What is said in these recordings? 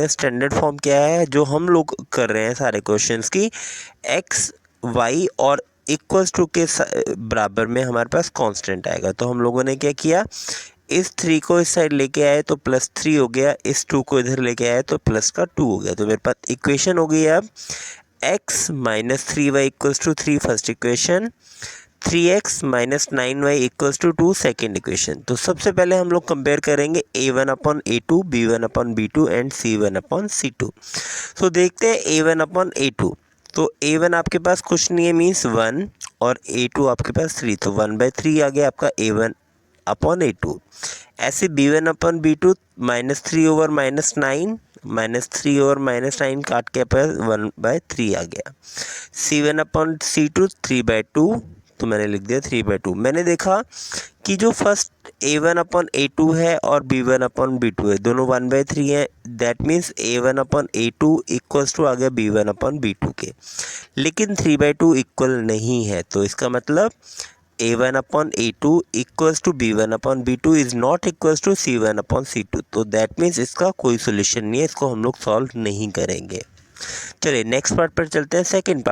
Standard form क्या है जो हम लोग कर रहे हैं सारे क्वेश्चंस की, एक्स वाई और इक्वल्स टू के बराबर में हमारे पास कांस्टेंट आएगा। तो हम लोगों ने क्या किया, इस 3 को इस साइड लेके आए तो +3 हो गया, इस 2 को इधर लेके आए तो प्लस का 2 हो गया। तो मेरे पास इक्वेशन हो गई अब x minus 3y equals to 3 first equation, 3x minus 9y equals to 2 second equation. तो सबसे पहले हम लोग कंपेयर करेंगे a1 upon a2, b1 upon b2 and c1 upon c2। तो देखते हैं a1 अपॉन a2। तो a1 आपके पास कुछ नहीं है, मीन्स 1, और a2 आपके पास 3, तो 1/3 आ गया आपका a1 अपॉन a2। ऐसे b1 upon b2 -3 over -9, -3 over -9 काट के पास 1/3 आ गया। c1 अपॉन c2 3/2, तो मैंने लिख दिया 3/2। मैंने देखा कि जो फर्स्ट a1 अपॉन a2 है और b1 अपॉन b2 है, दोनों 1/3 हैं। That means a1 upon a2 equals to आ गया b1 अपॉन b2 के, लेकिन 3/2 इक्वल नहीं है। तो इसका मतलब a1 upon a2 equals to b1 upon b2 is not equals to c1 upon c2। तो दैट मीन्स इसका कोई सोल्यूशन नहीं है, इसको हम लोग सॉल्व नहीं करेंगे। चलिए नेक्स्ट पार्ट पर चलते हैं। सेकंड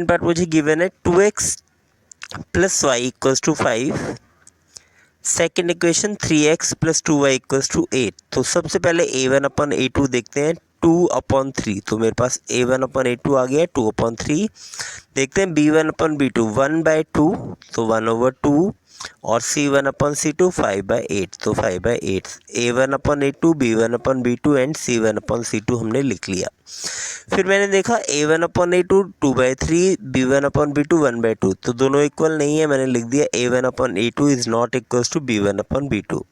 पार्ट मुझे गिवन है 2x plus y equals to 5, second equation 3x plus 2y equals to 8। तो सबसे पहले a1 अपॉन a2 देखते हैं, 2/3। तो मेरे पास a1 अपॉन a2 आ गया 2/3। देखते हैं b1 अपॉन b2 1/2, तो 1/2, और c1 अपॉन c2 5/8, तो 5/8। a1 upon a2, b1 upon b2 and c1 upon c2 हमने लिख लिया। फिर मैंने देखा a1 upon a2 2/3, b1 upon b2 1/2, तो दोनों इक्वल नहीं है। मैंने लिख दिया a1 upon a2 is not equals to b1 upon b2।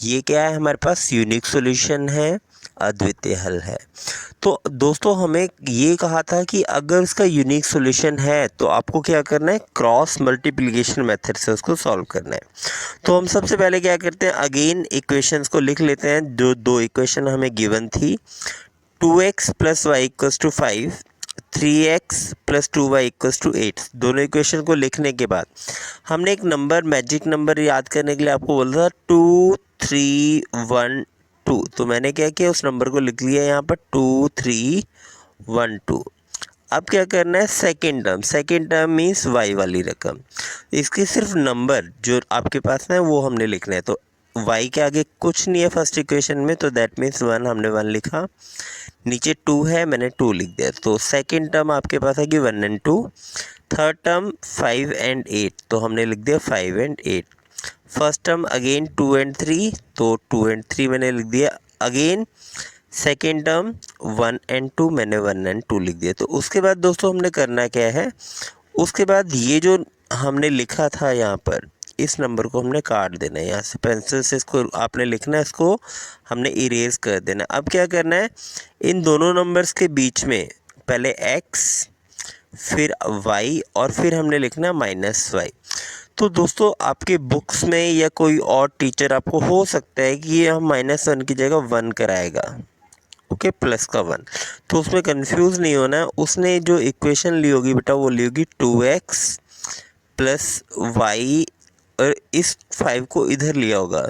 ये क्या है, हमारे पास यूनिक सॉल्यूशन है, अद्वितीय हल है। तो दोस्तों हमें ये कहा था कि अगर इसका यूनिक सॉल्यूशन है तो आपको क्या करना है, क्रॉस मल्टीप्लिकेशन मेथड से उसको सॉल्व करना है। तो हम सबसे पहले क्या करते हैं, अगेन इक्वेशंस को लिख लेते हैं। जो दो इक्वेशन हमें गिवन थी, 2x plus y equals to 5, 3x plus 2y equals to 8। दोनों इक्वेशन को लिखने के बाद हमने एक नंबर, मैजिक नंबर याद करने के लिए आपको बोला था 2 3 1 2। तो मैंने क्या किया, उस नंबर को लिख लिया यहाँ पर 2 3 1 2। अब क्या करना है, सेकेंड टर्म मीन्स y वाली रकम, इसके सिर्फ नंबर जो आपके पास है वो हमने लिखना है। तो y के आगे कुछ नहीं है फर्स्ट इक्वेशन में, तो दैट मीन्स 1, हमने 1 लिखा। नीचे 2 है, मैंने 2 लिख दिया। तो सेकेंड टर्म आपके पास है कि 1 एंड 2। थर्ड टर्म 5 एंड 8, तो हमने लिख दिया 5 and 8। First term again 2 and 3, तो 2 एंड 3 मैंने लिख दिया। अगेन सेकेंड टर्म 1 एंड 2, मैंने 1 एंड 2 लिख दिया। तो उसके बाद दोस्तों हमने करना क्या है, उसके बाद ये जो हमने लिखा था यहाँ पर, इस नंबर को हमने काट देना है। यहाँ से पेंसिल से इसको आपने लिखना है, इसको हमने इरेज कर देना। अब क्या करना है, इन दोनों नंबर्स के बीच में पहले x, फिर y, और फिर हमने लिखना -y। तो दोस्तों आपके बुक्स में या कोई और टीचर आपको हो सकता है कि ये हम -1 की जगह 1 कराएगा, ओके, प्लस का 1। तो उसमें कंफ्यूज नहीं होना है। उसने जो इक्वेशन ली होगी बेटा, वो ली होगी 2x प्लस वाई, और इस 5 को इधर लिया होगा,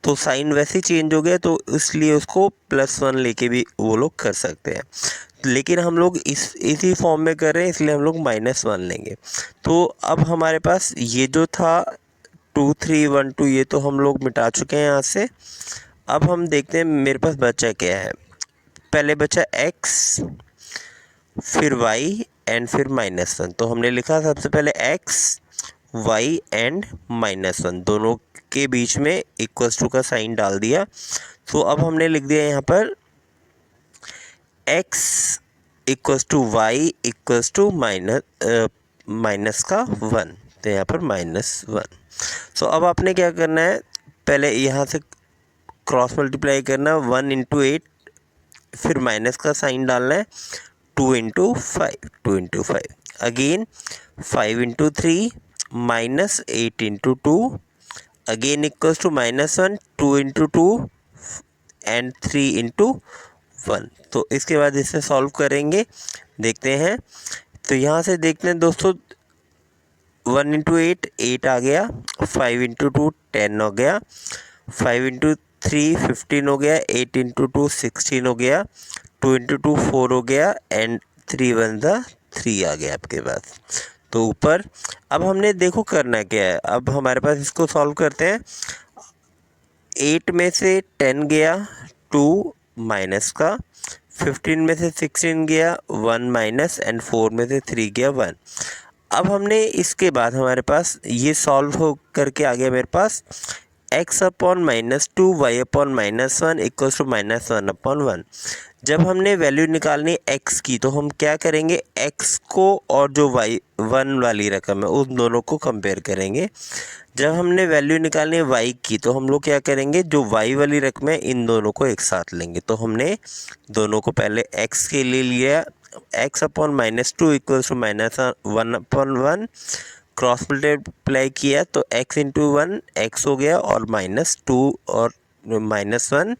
तो साइन वैसे ही चेंज हो गया, तो इसलिए उसको +1 लेके भी वो लोग कर सकते हैं। लेकिन हम लोग इसी फॉर्म में कर रहे हैं, इसलिए हम लोग -1 लेंगे। तो अब हमारे पास ये जो था 2 3 1 2, ये तो हम लोग मिटा चुके हैं यहाँ से। अब हम देखते हैं मेरे पास बचा क्या है। पहले बचा x, फिर y एंड फिर -1। तो हमने लिखा सबसे पहले x y एंड -1, दोनों के बीच में इक्वल्स टू का साइन डाल दिया। तो अब हमने लिख दिया यहाँ पर x equals to y equals to minus का 1, तो यहाँ पर -1। तो अब आपने क्या करना है, पहले यहाँ से क्रॉस मल्टीप्लाई करना, 1 इंटू 8, फिर माइनस का साइन डालना है, 2 into 5, again 5 into 3 -8 into 2, again equals to -1, 2 into 2 and 3 into 1। तो इसके बाद इसे सॉल्व करेंगे, देखते हैं। तो यहाँ से देखते हैं दोस्तों, 1 इंटू 8 8 आ गया, 5 इंटू 2 10 हो गया, 5 इंटू 3 15 हो गया, 8 इंटू 2 16 हो गया, 2 इंटू 2 4 हो गया एंड 3 1 3 आ गया आपके पास। तो ऊपर अब हमने देखो करना क्या है, अब हमारे पास इसको सॉल्व करते हैं। 8 में से 10 गया 2 माइनस का, 15 में से 16 गया 1 माइनस एंड 4 में से 3 गया 1। अब हमने इसके बाद हमारे पास ये सॉल्व हो करके आ गया मेरे पास x upon -2 y upon -1 equals to -1/1। जब हमने वैल्यू निकालनी x की तो हम क्या करेंगे, x को और जो y 1 वाली रकम है उन दोनों को कंपेयर करेंगे। जब हमने वैल्यू निकालनी है y की तो हम लोग क्या करेंगे, जो y वाली रकम है इन दोनों को एक साथ लेंगे। तो हमने दोनों को पहले x के लिए लिया, x upon -2 equals to -1/1, cross multiply किया तो x इंटू 1 x हो गया और -2 और -1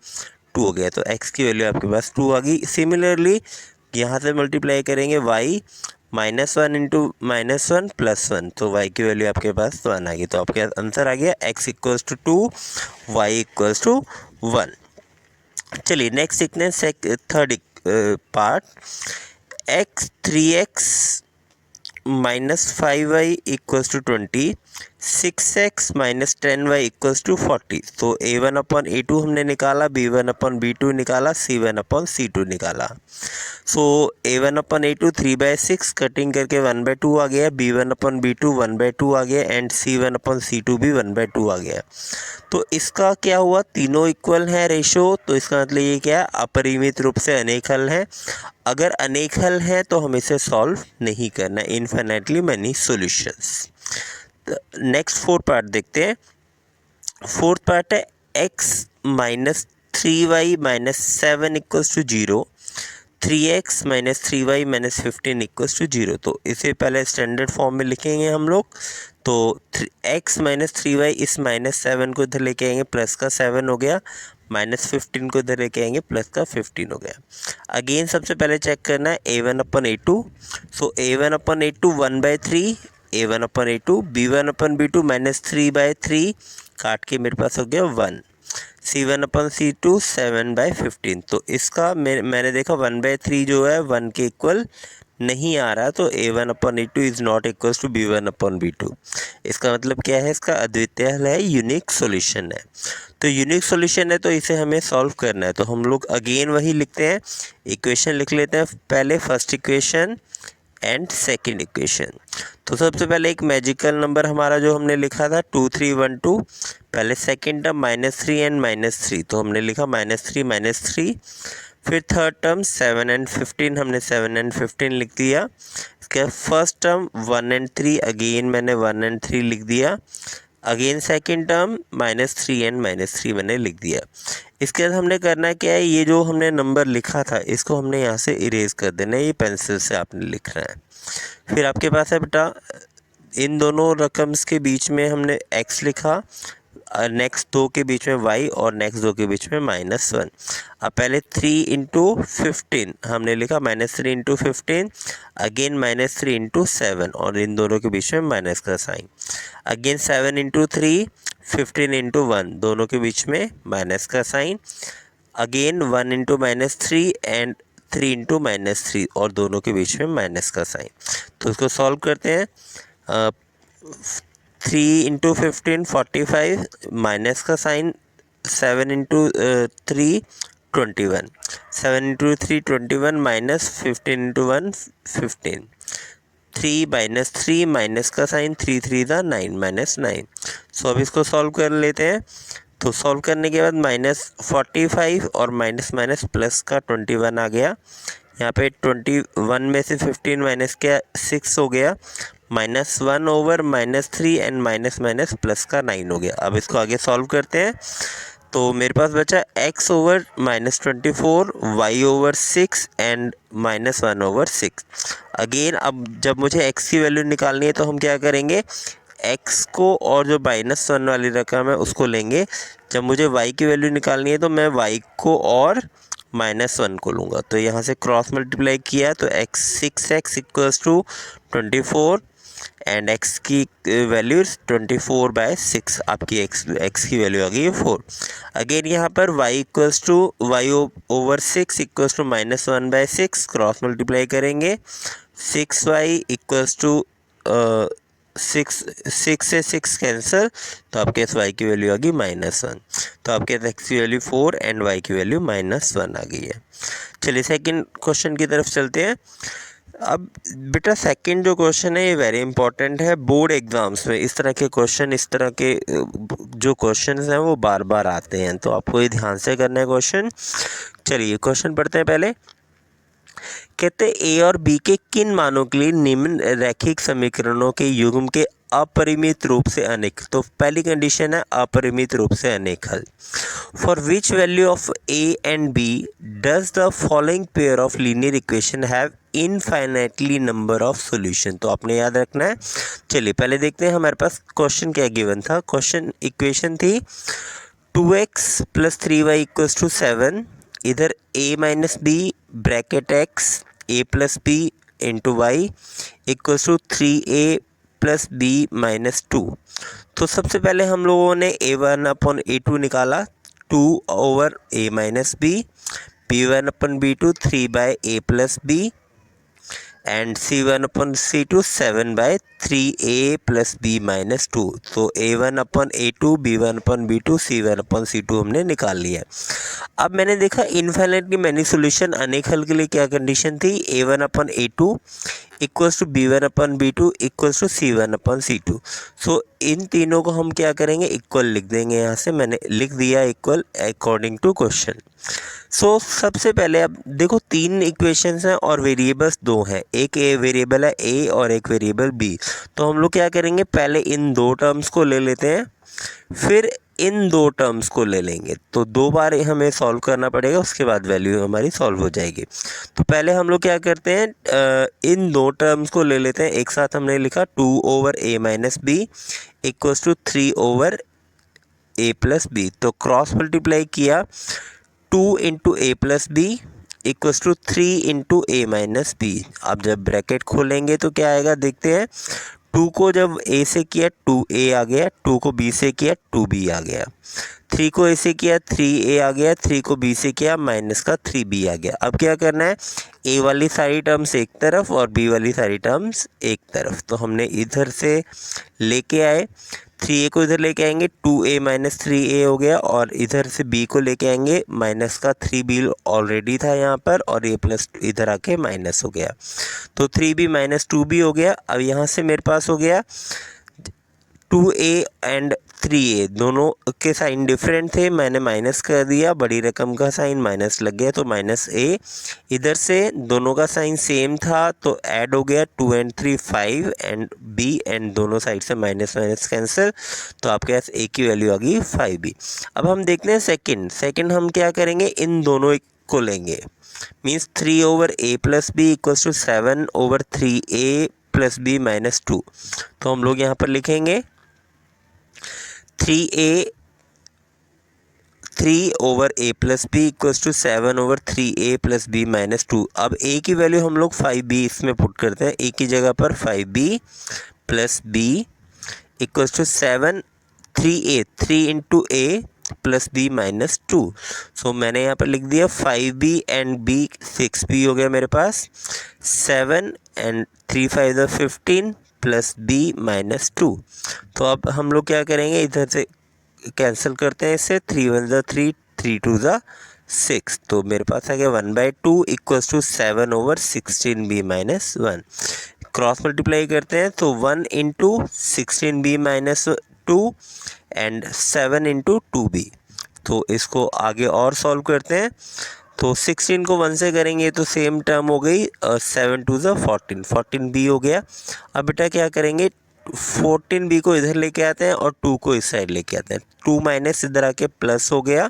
2 हो गया। तो x की वैल्यू आपके पास 2 आ गई। सिमिलरली यहाँ से मल्टीप्लाई करेंगे y -1 इंटू -1 +1, तो y की वैल्यू आपके पास 1 आ गई। तो आपके पास आंसर आ गया x equals to 2 y equals to 1। चलिए नेक्स्ट सीखते हैं third part. x 3x -5y equals to 20, 6x -10y equals to 40। तो a1 अपॉन a2 हमने निकाला, b1 अपॉन b2 निकाला, c1 अपॉन c2 निकाला। सो a1 अपॉन a2 3/6 कटिंग करके 1/2 आ गया, b1 अपॉन b2 1/2 आ गया एंड c1 अपॉन c2 भी 1/2 आ गया। तो इसका क्या हुआ, तीनों इक्वल है रेशो, तो इसका मतलब ये क्या है, अपरिमित रूप से अनेक हल है। अगर अनेक हल हैं तो हमें इसे सॉल्व नहीं करना, infinitely many solutions. Next fourth part देखते हैं। फोर्थ पार्ट है x -3y -7 equals to 0, 3x -3y -15 equals to 0। तो इसे पहले स्टैंडर्ड फॉर्म में लिखेंगे हम लोग। तो x -3y इस -7 को इधर लेके आएंगे, प्लस का 7 हो गया, -15 को इधर लेके आएंगे, प्लस का 15 हो गया। अगेन सबसे पहले चेक करना है a1 अपॉन a2। सो a1 upon a2 1/3, a1 upon a2, b1 upon b2 -3/3 काट के मेरे पास हो गया 1, c1 अपॉन c2 7/15। तो इसका मैंने देखा 1/3 जो है 1 के इक्वल नहीं आ रहा, तो a1 upon a2 is not equals to b1 upon b2। इसका मतलब क्या है, इसका अद्वितीय हल है, यूनिक सॉल्यूशन है। तो यूनिक सॉल्यूशन है तो इसे हमें सॉल्व करना है। तो हम लोग अगेन वही लिखते हैं, इक्वेशन लिख लेते हैं पहले, first equation and second equation. तो सबसे पहले एक मैजिकल नंबर हमारा जो हमने लिखा था 2 3 1 2, पहले सेकंड टर्म -3 एंड -3, तो हमने लिखा -3 -3। फिर थर्ड टर्म 7 एंड 15, हमने 7 एंड 15 लिख दिया। इसके फर्स्ट टर्म 1 एंड 3, अगेन मैंने 1 एंड 3 लिख दिया। अगेन सेकंड टर्म -3 एंड -3 मैंने लिख दिया। इसके बाद हमने करना क्या है, ये जो हमने नंबर लिखा था इसको हमने यहाँ से इरेज कर देना है, ये पेंसिल से आपने लिखना है। फिर आपके पास है बेटा इन दोनों रकम्स के बीच में हमने x लिखा, नेक्स्ट दो के बीच में y और नेक्स्ट दो के बीच में -1। अब पहले 3 इंटू 15 हमने लिखा, -3 इंटू 15, अगेन -3 इंटू 7 और इन दोनों के बीच में माइनस का साइन, अगेन 7 इंटू 3, 15 इंटू 1 दोनों के बीच में माइनस का sign, again 1 into -3 and 3 into -3 और दोनों के बीच में माइनस का साइन। तो इसको सॉल्व करते हैं। 3 इंटू 15 45, माइनस का sign, 7 into 3 21, 7 into 3 21 minus 15 into 1 15, 3 -3 minus का साइन, 3 3 था 9 -9। सो अब इसको सॉल्व कर लेते हैं। तो सॉल्व करने के बाद -45 और माइनस माइनस प्लस का 21 आ गया। यहाँ पे 21 में से 15 माइनस किया 6 हो गया, -1 over -3 and minus minus plus का 9 हो गया। अब इसको आगे सॉल्व करते हैं। तो मेरे पास बचा x over -24, y over 6 and -1 over 6। Again अब जब मुझे x की वैल्यू निकालनी है तो हम क्या करेंगे, x को और जो -1 वाली रकम है उसको लेंगे। जब मुझे y की वैल्यू निकालनी है तो मैं y को और -1 को लूँगा। तो यहाँ से क्रॉस मल्टीप्लाई किया तो 6x equals to 24, and x की वैल्यू 24/6, आपकी x की वैल्यू आ गई है 4। अगेन यहाँ पर y equals to y/6 equals to -1/6, cross multiply करेंगे, 6y इक्वल्स टू 6 से 6 कैंसिल, तो आपके पास y की वैल्यू आ गई -1। तो आपके पास x की वैल्यू 4 एंड y की वैल्यू -1 आ गई है। चलिए सेकंड क्वेश्चन की तरफ चलते हैं। अब बेटा सेकंड जो क्वेश्चन है ये वेरी इंपॉर्टेंट है। बोर्ड एग्जाम्स में इस तरह के क्वेश्चन, इस तरह के जो क्वेश्चन हैं वो बार बार आते हैं, तो आपको ये ध्यान से करना है क्वेश्चन। चलिए क्वेश्चन पढ़ते हैं पहले। कहते ए और बी के किन मानों के लिए निम्न रैखिक समीकरणों के युग्म के अपरिमित रूप से अनेक, तो पहली कंडीशन है अपरिमित रूप से अनेक हल। For which value of a and b does the following pair of linear equation have infinitely number of solution, तो आपने याद रखना है। चलिए पहले देखते हैं हमारे पास क्वेश्चन क्या गिवन था। क्वेश्चन इक्वेशन थी 2x + 3y = 7, इधर a minus b bracket x a plus b into y equals to 3a + b - 2। तो सबसे पहले हम लोगों ने a1/a2 निकाला, 2/a minus b, b1/b2 3/a + b एंड c1/c2 7/3a + b - 2। तो a1/a2 b1/b2 c1/c2 हमने निकाल लिया। अब मैंने देखा इनफाइनाइटली मैनी सॉल्यूशन अनेक हल के लिए क्या कंडीशन थी, a1/a2 equals to b1/b2 equals to c1/c2। So इन तीनों को हम क्या करेंगे, इक्वल लिख देंगे। यहाँ से मैंने लिख दिया इक्वल अकॉर्डिंग टू क्वेश्चन। सो सबसे पहले अब देखो तीन इक्वेशंस हैं और वेरिएबल्स दो हैं, एक वेरिएबल है a और एक वेरिएबल b। तो हम लोग क्या करेंगे, पहले इन दो टर्म्स को ले लेते हैं, फिर इन दो टर्म्स को ले लेंगे। तो दो बार हमें सॉल्व करना पड़ेगा, उसके बाद वैल्यू हमारी सॉल्व हो जाएगी। तो पहले हम लोग क्या करते हैं, इन दो टर्म्स को ले लेते हैं। एक साथ हमने लिखा 2/a minus b equals to 3/a + b। तो क्रॉस मल्टीप्लाई किया, 2 × a + b equals to 3 × a minus b। अब जब ब्रैकेट खोलेंगे तो क्या आएगा, देखते हैं। 2 को जब a से किया 2a आ गया, 2 को b से किया 2b आ गया, 3 को a से किया 3a आ गया, 3 को b से किया -3b आ गया। अब क्या करना है, a वाली सारी टर्म्स एक तरफ और b वाली सारी टर्म्स एक तरफ। तो हमने इधर से लेके आए, 3a को इधर लेके आएंगे, 2a - 3a हो गया, और इधर से b को लेके आएंगे, -3b ऑलरेडी था यहाँ पर, और a प्लस इधर आके माइनस हो गया, तो 3b - 2b हो गया। अब यहाँ से मेरे पास हो गया 2a एंड 3a दोनों के साइन डिफरेंट थे, मैंने माइनस कर दिया, बड़ी रकम का साइन माइनस लग गया तो -a। इधर से दोनों का साइन सेम था तो ऐड हो गया, 2 and 3 5 एंड b एंड दोनों साइड से माइनस कैंसिल, तो आपके पास a की वैल्यू आ गई 5b। अब हम देखते हैं सेकंड हम क्या करेंगे, इन दोनों को लेंगे, means 3/a + b equals to 7/3a + b - 2। तो हम लोग यहाँ पर लिखेंगे 3/a + b equals to 7/3a + b - 2। अब a की वैल्यू हम लोग 5b इसमें पुट करते हैं, a की जगह पर 5b + b equals to 3 × a + b - 2। So मैंने यहाँ पर लिख दिया 5b एंड b 6b हो गया मेरे पास, 7 एंड 3 × 5 = 15 + b - 2। तो अब हम लोग क्या करेंगे, इधर से कैंसिल करते हैं इससे, 3 × 1 = 3, 3 × 2 = 6। तो मेरे पास आ गया 1/2 equals to 7/16b - 1। Cross multiply करते हैं तो 1 × 16b - 2 एंड 7 × 2b। तो इसको आगे और सॉल्व करते हैं, तो 16 को 1 से करेंगे तो सेम टर्म हो गई, 7 × 2 = 14, 14b हो गया। अब बेटा क्या करेंगे, 14b को इधर लेके आते हैं और 2 को इस साइड लेके आते हैं, 2 माइनस इधर आके प्लस हो गया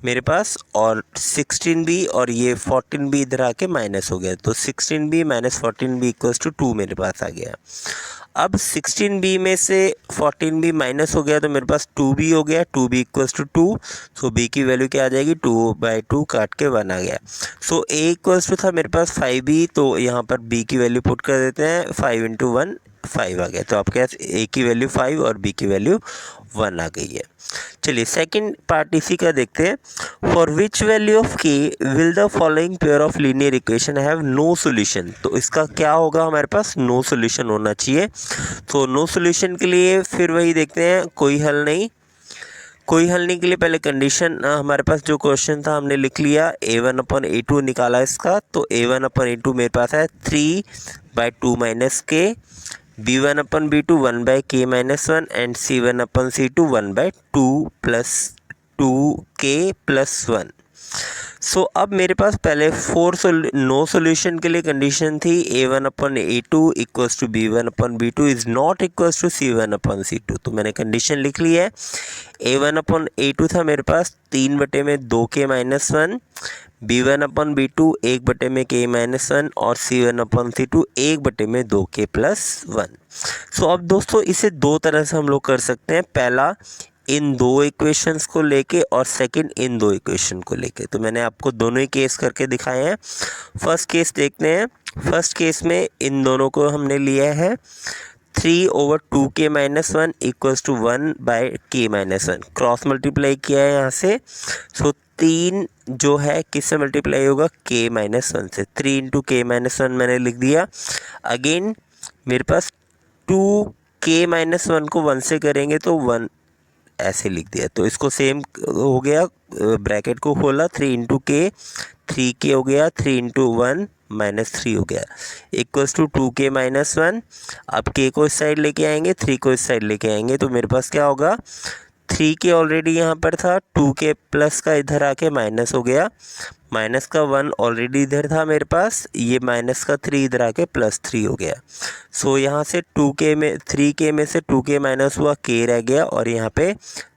मेरे पास, और 16b और ये 14b इधर आके माइनस हो गया, तो 16b - 14b = 2 मेरे पास आ गया। अब 16b में से 14b माइनस हो गया तो मेरे पास 2b हो गया, 2b = 2। सो b की वैल्यू क्या आ जाएगी, 2/2 काट के 1 आ गया। सो a = था मेरे पास 5b, तो यहाँ पर b की वैल्यू पुट कर देते हैं, 5 × 1 5 आ गया। तो आपके पास ए की वैल्यू 5 और बी की वैल्यू 1 आ गई है। चलिए सेकंड पार्ट इसी का देखते हैं। For which value of k will the following pair of linear equation have no solution. तो इसका क्या होगा, हमारे पास नो सॉल्यूशन होना चाहिए। तो नो सॉल्यूशन के लिए फिर वही देखते हैं, कोई हल नहीं के लिए पहले कंडीशन हमारे पास जो क्वेश्चन था हमने लिख लिया, a1/a2 निकाला इसका। तो a1/a2 मेरे पास है 3/2 माइनस के, b1/b2 1/k-1 and c1/c2 1/2 plus 2k+1। सो अब मेरे पास पहले नो सॉल्यूशन के लिए कंडीशन थी a1/a2 equals to b1/b2 is not equals to c1/c2। तो मैंने कंडीशन लिख ली है। a1/a2 था मेरे पास 3/2k-1, b1/b2 1/k-1 और c1/c2 1/2k+1। सो अब दोस्तों इसे दो तरह से हम लोग कर सकते हैं, पहला इन दो इक्वेशंस को लेके और सेकंड इन दो इक्वेशन को लेके। तो मैंने आपको दोनों ही केस करके दिखाए हैं। फर्स्ट केस देखते हैं। फर्स्ट केस में इन दोनों को हमने लिया है 3/2k-1 equals to 1/k-1, cross multiply किया है यहाँ से। सो 3 जो है किससे मल्टीप्लाई होगा, k-1 से। 3 × k-1 मैंने लिख दिया। अगेन मेरे पास 2k-1 को 1 से करेंगे तो 1 ऐसे लिख दिया। तो इसको सेम हो गया, ब्रैकेट को खोला, 3 × k, 3k हो गया, 3 × 1 -3 हो गया, इक्वल्स टू 2k-1। अब k को इस साइड लेके आएंगे, 3 को इस साइड लेके आएंगे, तो मेरे पास क्या होगा, 3k ऑलरेडी यहाँ पर था, 2k प्लस का इधर आके माइनस हो गया, माइनस का 1 ऑलरेडी इधर था मेरे पास, ये माइनस का 3 इधर आके +3 हो गया। सो यहाँ से 3k में से 2k माइनस हुआ, k रह गया, और यहाँ पे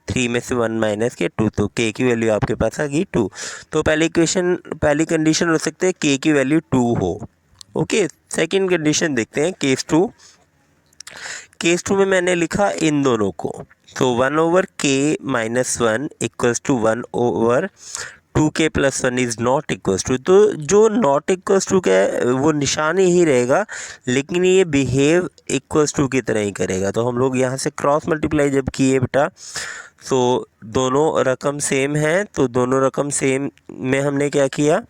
3 में से 1 माइनस के 2, तो k की वैल्यू आपके पास आ गई 2। तो पहली कंडीशन हो सकती है k की वैल्यू 2 हो। ओके, सेकंड कंडीशन देखते हैं, केस 2 में मैंने लिखा इन दोनों को, तो 1/k-1 equals to 1/2k+1 is not equals to. तो जो नॉट इक्वल्स टू का वो निशान ही रहेगा, लेकिन ये बिहेव इक्वल्स टू की तरह ही करेगा। तो हम लोग यहाँ से क्रॉस मल्टीप्लाई जब किए बेटा, तो दोनों रकम सेम हैं, तो दोनों रकम सेम में हमने क्या किया,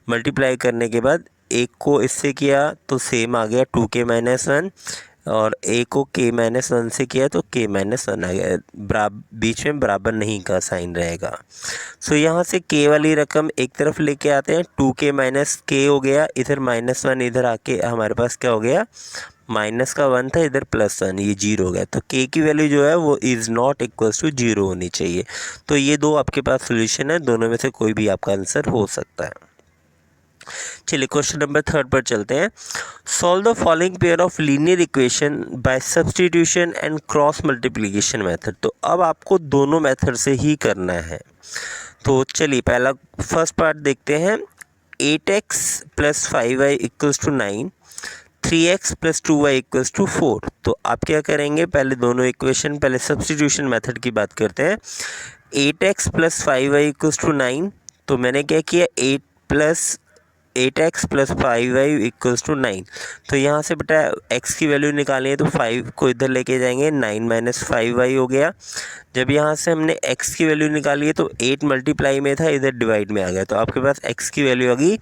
मल्टीप्लाई करने के बाद एक को इससे किया तो सेम आ गया 2k-1, और a को k-1 से किया तो k-1 आ गया, बीच में बराबर नहीं का साइन रहेगा। सो यहाँ से k वाली रकम एक तरफ लेके आते हैं, 2k - k हो गया, इधर -1 इधर आके हमारे पास क्या हो गया, माइनस का 1 था, इधर +1, ये 0 हो गया। तो k की वैल्यू जो है वो इज़ नॉट इक्वल्स टू 0 होनी चाहिए। तो ये दो आपके पास सोल्यूशन है, दोनों में से कोई भी आपका आंसर हो सकता है। चलिए क्वेश्चन नंबर 3 पर चलते हैं। Solve the following pair of linear equation by substitution and cross multiplication method. तो अब आपको दोनों मेथड से ही करना है। तो चलिए पहला फर्स्ट पार्ट देखते हैं। 8x + 5y equals to 9, 3x + 2y equals to 4। तो आप क्या करेंगे, पहले दोनों इक्वेशन, पहले सब्स्टिट्यूशन मेथड की बात करते हैं। 8x + 5y इक्वल्स टू 9, तो मैंने क्या किया, 8x + 5y इक्वल्स टू 9। तो यहाँ से बेटा x की वैल्यू निकालें है, तो 5 को इधर लेके जाएंगे, 9 - 5y हो गया। जब यहाँ से हमने x की वैल्यू निकाली है तो 8 मल्टीप्लाई में था, इधर डिवाइड में आ गया, तो आपके पास x की वैल्यू आ गई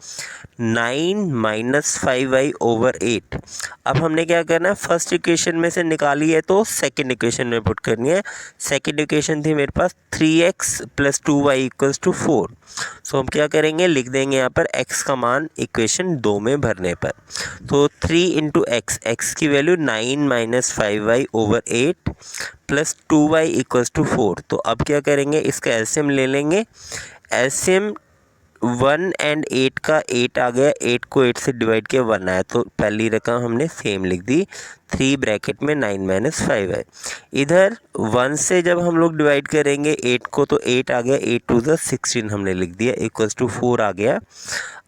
9 - 5y/8। अब हमने क्या करना है, फर्स्ट इक्वेशन में से निकाली है तो सेकंड इक्वेशन में पुट करनी है। सेकंड इक्वेशन थी मेरे पास 3x + 2y इक्वल्स टू 4। सो हम क्या करेंगे, लिख देंगे यहाँ पर x का मान इक्वेशन 2 में भरने पर। तो 3 × x की value 9 - 5y/8 + 2y equals to 4। तो अब क्या करेंगे, इसका एलसीएम ले लेंगे। एलसीएम 1 और 8 का 8 आ गया, 8 को 8 से डिवाइड किया 1 आया, तो पहली रकम हमने सेम लिख दी, 3 ब्रैकेट में 9 - 5 है। इधर 1 से जब हम लोग डिवाइड करेंगे 8 को, तो 8 आ गया, 8 × 2 = 16 हमने लिख दिया, इक्वल्स टू 4 आ गया।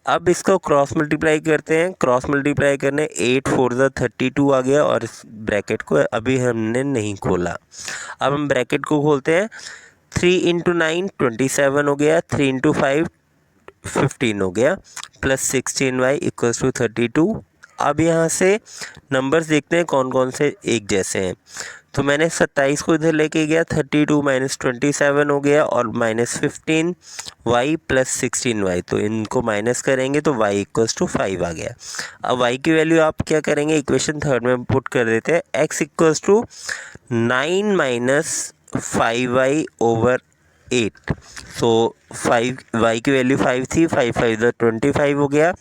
अब इसको क्रॉस मल्टीप्लाई करते हैं। क्रॉस मल्टीप्लाई करने 8 × 4 = 32 आ गया, और इस ब्रैकेट को अभी हमने नहीं खोला। अब हम ब्रैकेट को खोलते हैं। 3 × 9 27 हो गया, 3 × 5 15 हो गया, +16y इक्वल्स टू 32 अब यहाँ से नंबर्स देखते हैं कौन कौन से एक जैसे हैं। तो मैंने 27 को इधर लेके गया, 32 माइनस 27 हो गया और माइनस 15y प्लस 16y, तो इनको माइनस करेंगे तो y इक्वल्स टू 5 आ गया। अब y की वैल्यू आप क्या करेंगे, इक्वेशन थर्ड में पुट कर देते हैं, x equals to 9 minus 5y over 8। So 5y की वैल्यू 5 थी, 5 5 25 हो गया।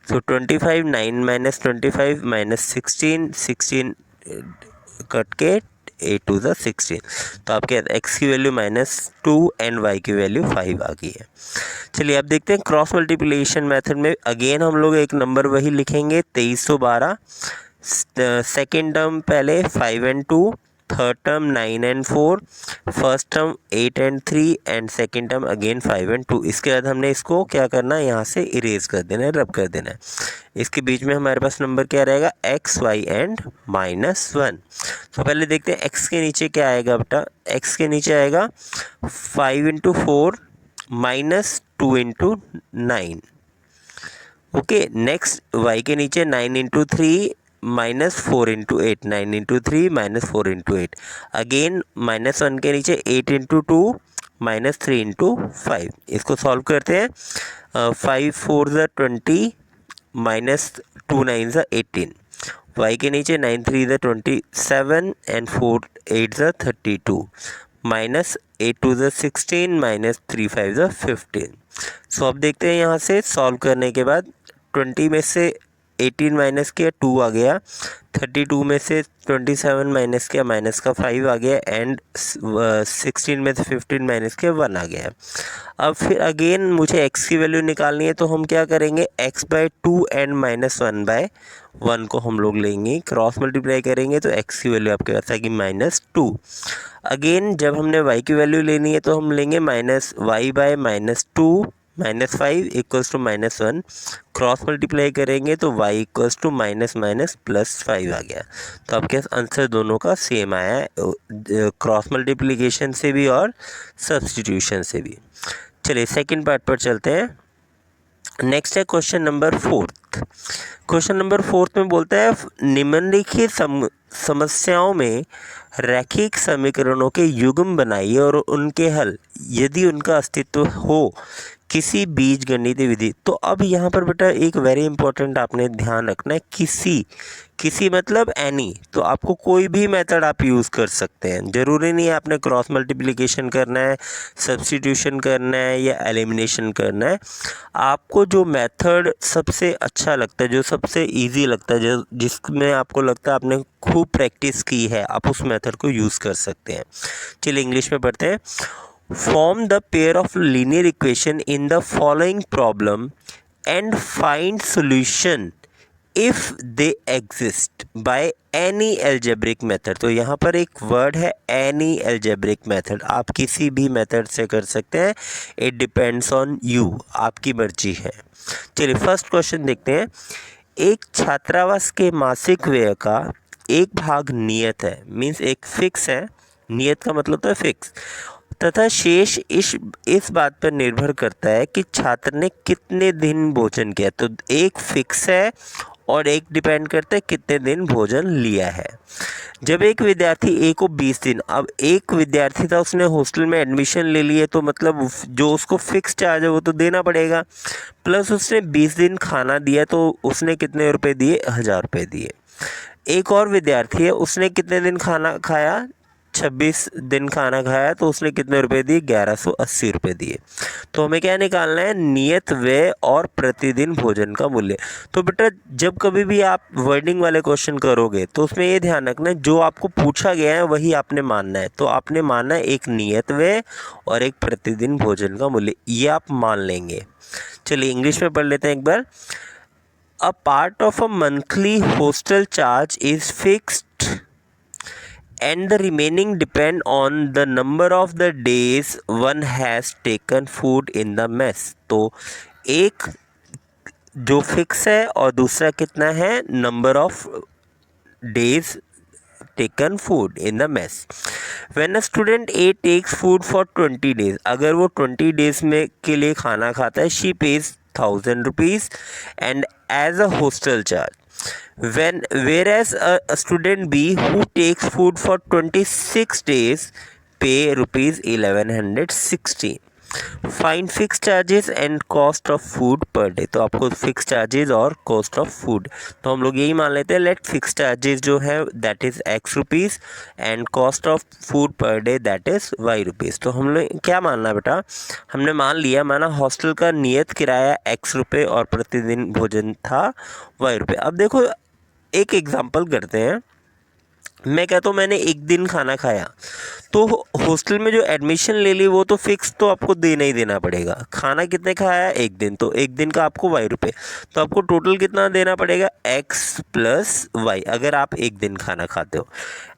सो 25 9 माइनस 25 माइनस 16 कट के 8 टू द 16, तो आपके x की वैल्यू -2 एंड y की वैल्यू 5 आ गई है। चलिए अब देखते हैं क्रॉस मल्टीप्लिकेशन मेथड में अगेन हम लोग एक नंबर वही लिखेंगे 2312। सेकेंड टर्म पहले 5 and 2, third term 9 and 4, first term 8 and 3 and second term again 5 and 2। इसके बाद हमने इसको क्या करना है, यहाँ से इरेज कर देना है, रब कर देना है। इसके बीच में हमारे पास नंबर क्या रहेगा, x y एंड -1। तो पहले देखते हैं x के नीचे क्या आएगा बेटा, x के नीचे आएगा 5 into 4 minus 2 into 9। Okay, next y के नीचे 9 into 3 minus 4 into 8, 9 into 3 minus 4 into 8। Again -1 के नीचे 8 इंटू 2 माइनस 3 इंटू 5। इसको सॉल्व करते हैं, 5 4 ज़ा 20 माइनस 2 9 ज़ा 18। y के नीचे 9 3 ज़ा 27 एंड 4 8 ज़ा 32 माइनस 8 2 ज़ा 16 माइनस 3 5 ज़ा 15। सो अब देखते हैं यहाँ से सॉल्व करने के बाद 20 में से 18 माइनस किया 2 आ गया, 32 में से 27 माइनस किया माइनस का 5 आ गया एंड 16 में से 15 माइनस किया 1 आ गया। अब फिर अगेन मुझे x की वैल्यू निकालनी है, तो हम क्या करेंगे, x/2 एंड -1/1 को हम लोग लेंगे, क्रॉस मल्टीप्लाई करेंगे तो x की वैल्यू आपके पास आएगी -2। अगेन जब हमने y की वैल्यू लेनी है तो हम लेंगे -y/-2 -5 equals to -1, cross multiply करेंगे तो y इक्वल्स टू -+5 आ गया। तो आपके आंसर दोनों का सेम आया है, क्रॉस मल्टीप्लिकेशन से भी और सब्स्टिट्यूशन से भी। चलिए सेकंड पार्ट पर चलते हैं। नेक्स्ट है क्वेश्चन नंबर 4। क्वेश्चन नंबर 4 में बोलता है निम्नलिखित समस्याओं में रैखिक समीकरणों के युग्म बनाइए और उनके हल यदि उनका अस्तित्व हो किसी बीजगणितीय विधि। तो अब यहाँ पर बेटा एक वेरी इंपॉर्टेंट आपने ध्यान रखना है, किसी मतलब एनी, तो आपको कोई भी मेथड आप यूज़ कर सकते हैं, ज़रूरी नहीं है आपने क्रॉस मल्टीप्लिकेशन करना है, सब्स्टिट्यूशन करना है या एलिमिनेशन करना है। आपको जो मेथड सबसे अच्छा लगता है, जो सबसे इजी लगता है, जो जिसमें आपको लगता है आपने खूब प्रैक्टिस की है, आप उस मेथड को यूज़ कर सकते हैं। चलिए इंग्लिश में पढ़ते हैं। Form the pair of linear equation in the following problem and find solution if they exist by any algebraic method। तो यहाँ पर एक वर्ड है any algebraic method, आप किसी भी मेथड से कर सकते हैं, it depends on you, आपकी मर्जी है। चलिए फर्स्ट क्वेश्चन देखते हैं। एक छात्रावास के मासिक व्यय का एक भाग नियत है, मीन्स एक फिक्स है, नियत का मतलब तो फिक्स, तथा शेष इस बात पर निर्भर करता है कि छात्र ने कितने दिन भोजन किया। तो एक फिक्स है और एक डिपेंड करता है कितने दिन भोजन लिया है। जब एक विद्यार्थी ए को 20 दिन, अब एक विद्यार्थी था उसने हॉस्टल में एडमिशन ले लिए, तो मतलब जो उसको फिक्स चार्ज है वो तो देना पड़ेगा, प्लस उसने 20 दिन खाना दिया तो उसने कितने रुपए दिए, 1000 रुपये दिए। एक और विद्यार्थी है, उसने कितने दिन खाना खाया, 26 दिन खाना खाया, तो उसने कितने रुपए दिए, 1180 रुपये दिए। तो हमें क्या निकालना है, नियत व्यय और प्रतिदिन भोजन का मूल्य। तो बेटा जब कभी भी आप वर्डिंग वाले क्वेश्चन करोगे तो उसमें ये ध्यान रखना जो आपको पूछा गया है वही आपने मानना है। तो आपने मानना है एक नियत व्यय और एक प्रतिदिन भोजन का मूल्य, ये आप मान लेंगे। चलिए इंग्लिश में पढ़ लेते हैं एक बार। A part of a monthly hostel charge is fixed and the remaining depend on the number of the days one has taken food in the mess। तो एक जो फिक्स है और दूसरा कितना है, number of days taken food in the mess. When a student A takes food for 20 days, अगर वो 20 डेज में के लिए खाना खाता है, she pays 1000 rupees and as a hostel charge. whereas a student B who takes food for 26 days pay rupees 1160. Find fix charges and cost of food per day. तो आपको फिक्स चार्जेस और cost of food, तो हम लोग यही मान लेते हैं लेट फिक्स चार्जेस जो है that is x rupees and cost of food per day that is y rupees. तो हम लोग क्या मानना है बेटा, हमने मान लिया माना हॉस्टल का नियत किराया x रुपये और प्रतिदिन भोजन था y रुपये। अब देखो एक एग्जांपल करते हैं, मैं कहता हूँ मैंने एक दिन खाना खाया, तो हॉस्टल में जो एडमिशन ले ली वो तो फिक्स तो आपको देना ही देना पड़ेगा। खाना कितने खाया, एक दिन, तो एक दिन का आपको y रुपये, तो आपको टोटल कितना देना पड़ेगा x प्लस y अगर आप एक दिन खाना खाते हो।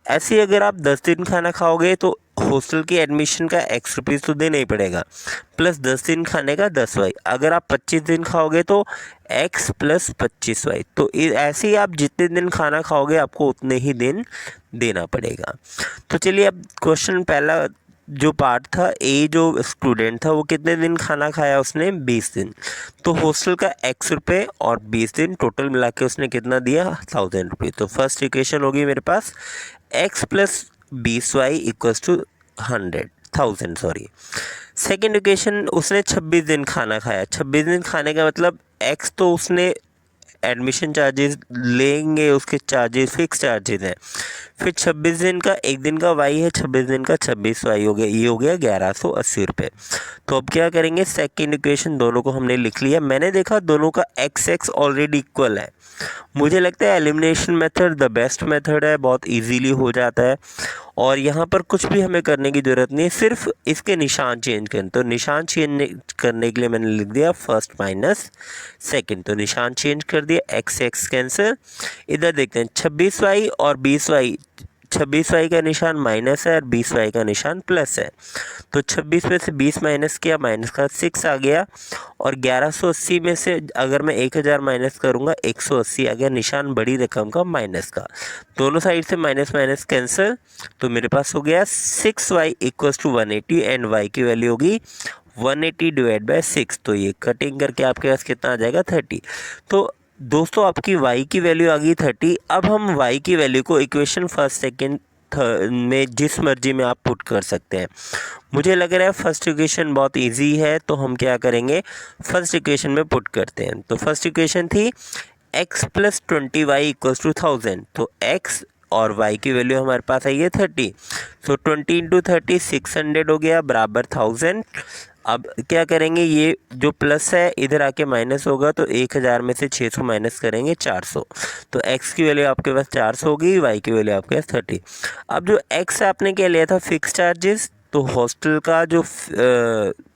ऐसे ही अगर आप 10 दिन खाना खाओगे तो हॉस्टल की एडमिशन का x रुपीज़ तो देना ही पड़ेगा प्लस 10 दिन खाने का 10y। अगर आप 25 दिन खाओगे तो x प्लस 25y। तो ऐसे ही आप जितने दिन खाना खाओगे आपको उतने ही दिन देना पड़ेगा। तो चलिए अब क्वेश्चन पहला जो पार्ट था, ए जो स्टूडेंट था वो कितने दिन खाना खाया, उसने 20 दिन। तो हॉस्टल का x रुपये और 20 दिन टोटल मिला के उसने कितना दिया, 1000 रुपये। तो फर्स्ट इक्वेशन होगी मेरे पास x plus 20y equals to 1000 sorry. Second equation, उसने 26 दिन खाना खाया। 26 दिन खाने का मतलब x तो उसने एडमिशन चार्जेस लेंगे, उसके चार्जेस फिक्स चार्जेस हैं, फिर 26 दिन का एक दिन का y है, 26 दिन का 26y हो गया, ये हो गया 1180 रुपये। तो अब क्या करेंगे, सेकेंड इक्वेशन दोनों को हमने लिख लिया। मैंने देखा दोनों का x ऑलरेडी इक्वल है, मुझे लगता है elimination method the best method है, बहुत इजीली हो जाता है और यहाँ पर कुछ भी हमें करने की ज़रूरत नहीं है, सिर्फ इसके निशान चेंज करें। तो निशान चेंज करने के लिए मैंने लिख दिया फर्स्ट माइनस सेकंड, तो निशान चेंज कर दिया, x कैंसिल। इधर देखते हैं 26y और 20y, 26y का निशान माइनस है और 20y का निशान प्लस है। तो 26 में से 20 माइनस किया, माइनस का 6 आ गया और 1180 में से अगर मैं 1000 माइनस करूँगा 180 आ गया, निशान बड़ी रकम का माइनस का। दोनों साइड से माइनस माइनस कैंसिल, तो मेरे पास हो गया 6y equals to 180 and y की वैल्यू होगी 180 डिवाइड बाय 6। तो ये कटिंग करके आपके पास कितना आ जाएगा, 30। तो दोस्तों आपकी y की वैल्यू आ गई 30। अब हम y की वैल्यू को इक्वेशन फर्स्ट सेकंड में जिस मर्जी में आप पुट कर सकते हैं। मुझे लग रहा है फर्स्ट इक्वेशन बहुत इजी है, तो हम क्या करेंगे, फर्स्ट इक्वेशन में पुट करते हैं। तो फर्स्ट इक्वेशन थी x plus 20y equals to 1000। तो x और y की वैल्यू हमारे पास आई है 30। सो 20 इंटू 30 600 हो गया बराबर 1000। अब क्या करेंगे, ये जो प्लस है इधर आके माइनस होगा, तो 1000 में से 600 माइनस करेंगे 400। तो x की वैल्यू आपके पास 400 होगी, y की वैल्यू आपके पास 30। अब जो x आपने क्या लिया था, फिक्स चार्जेस, तो हॉस्टल का जो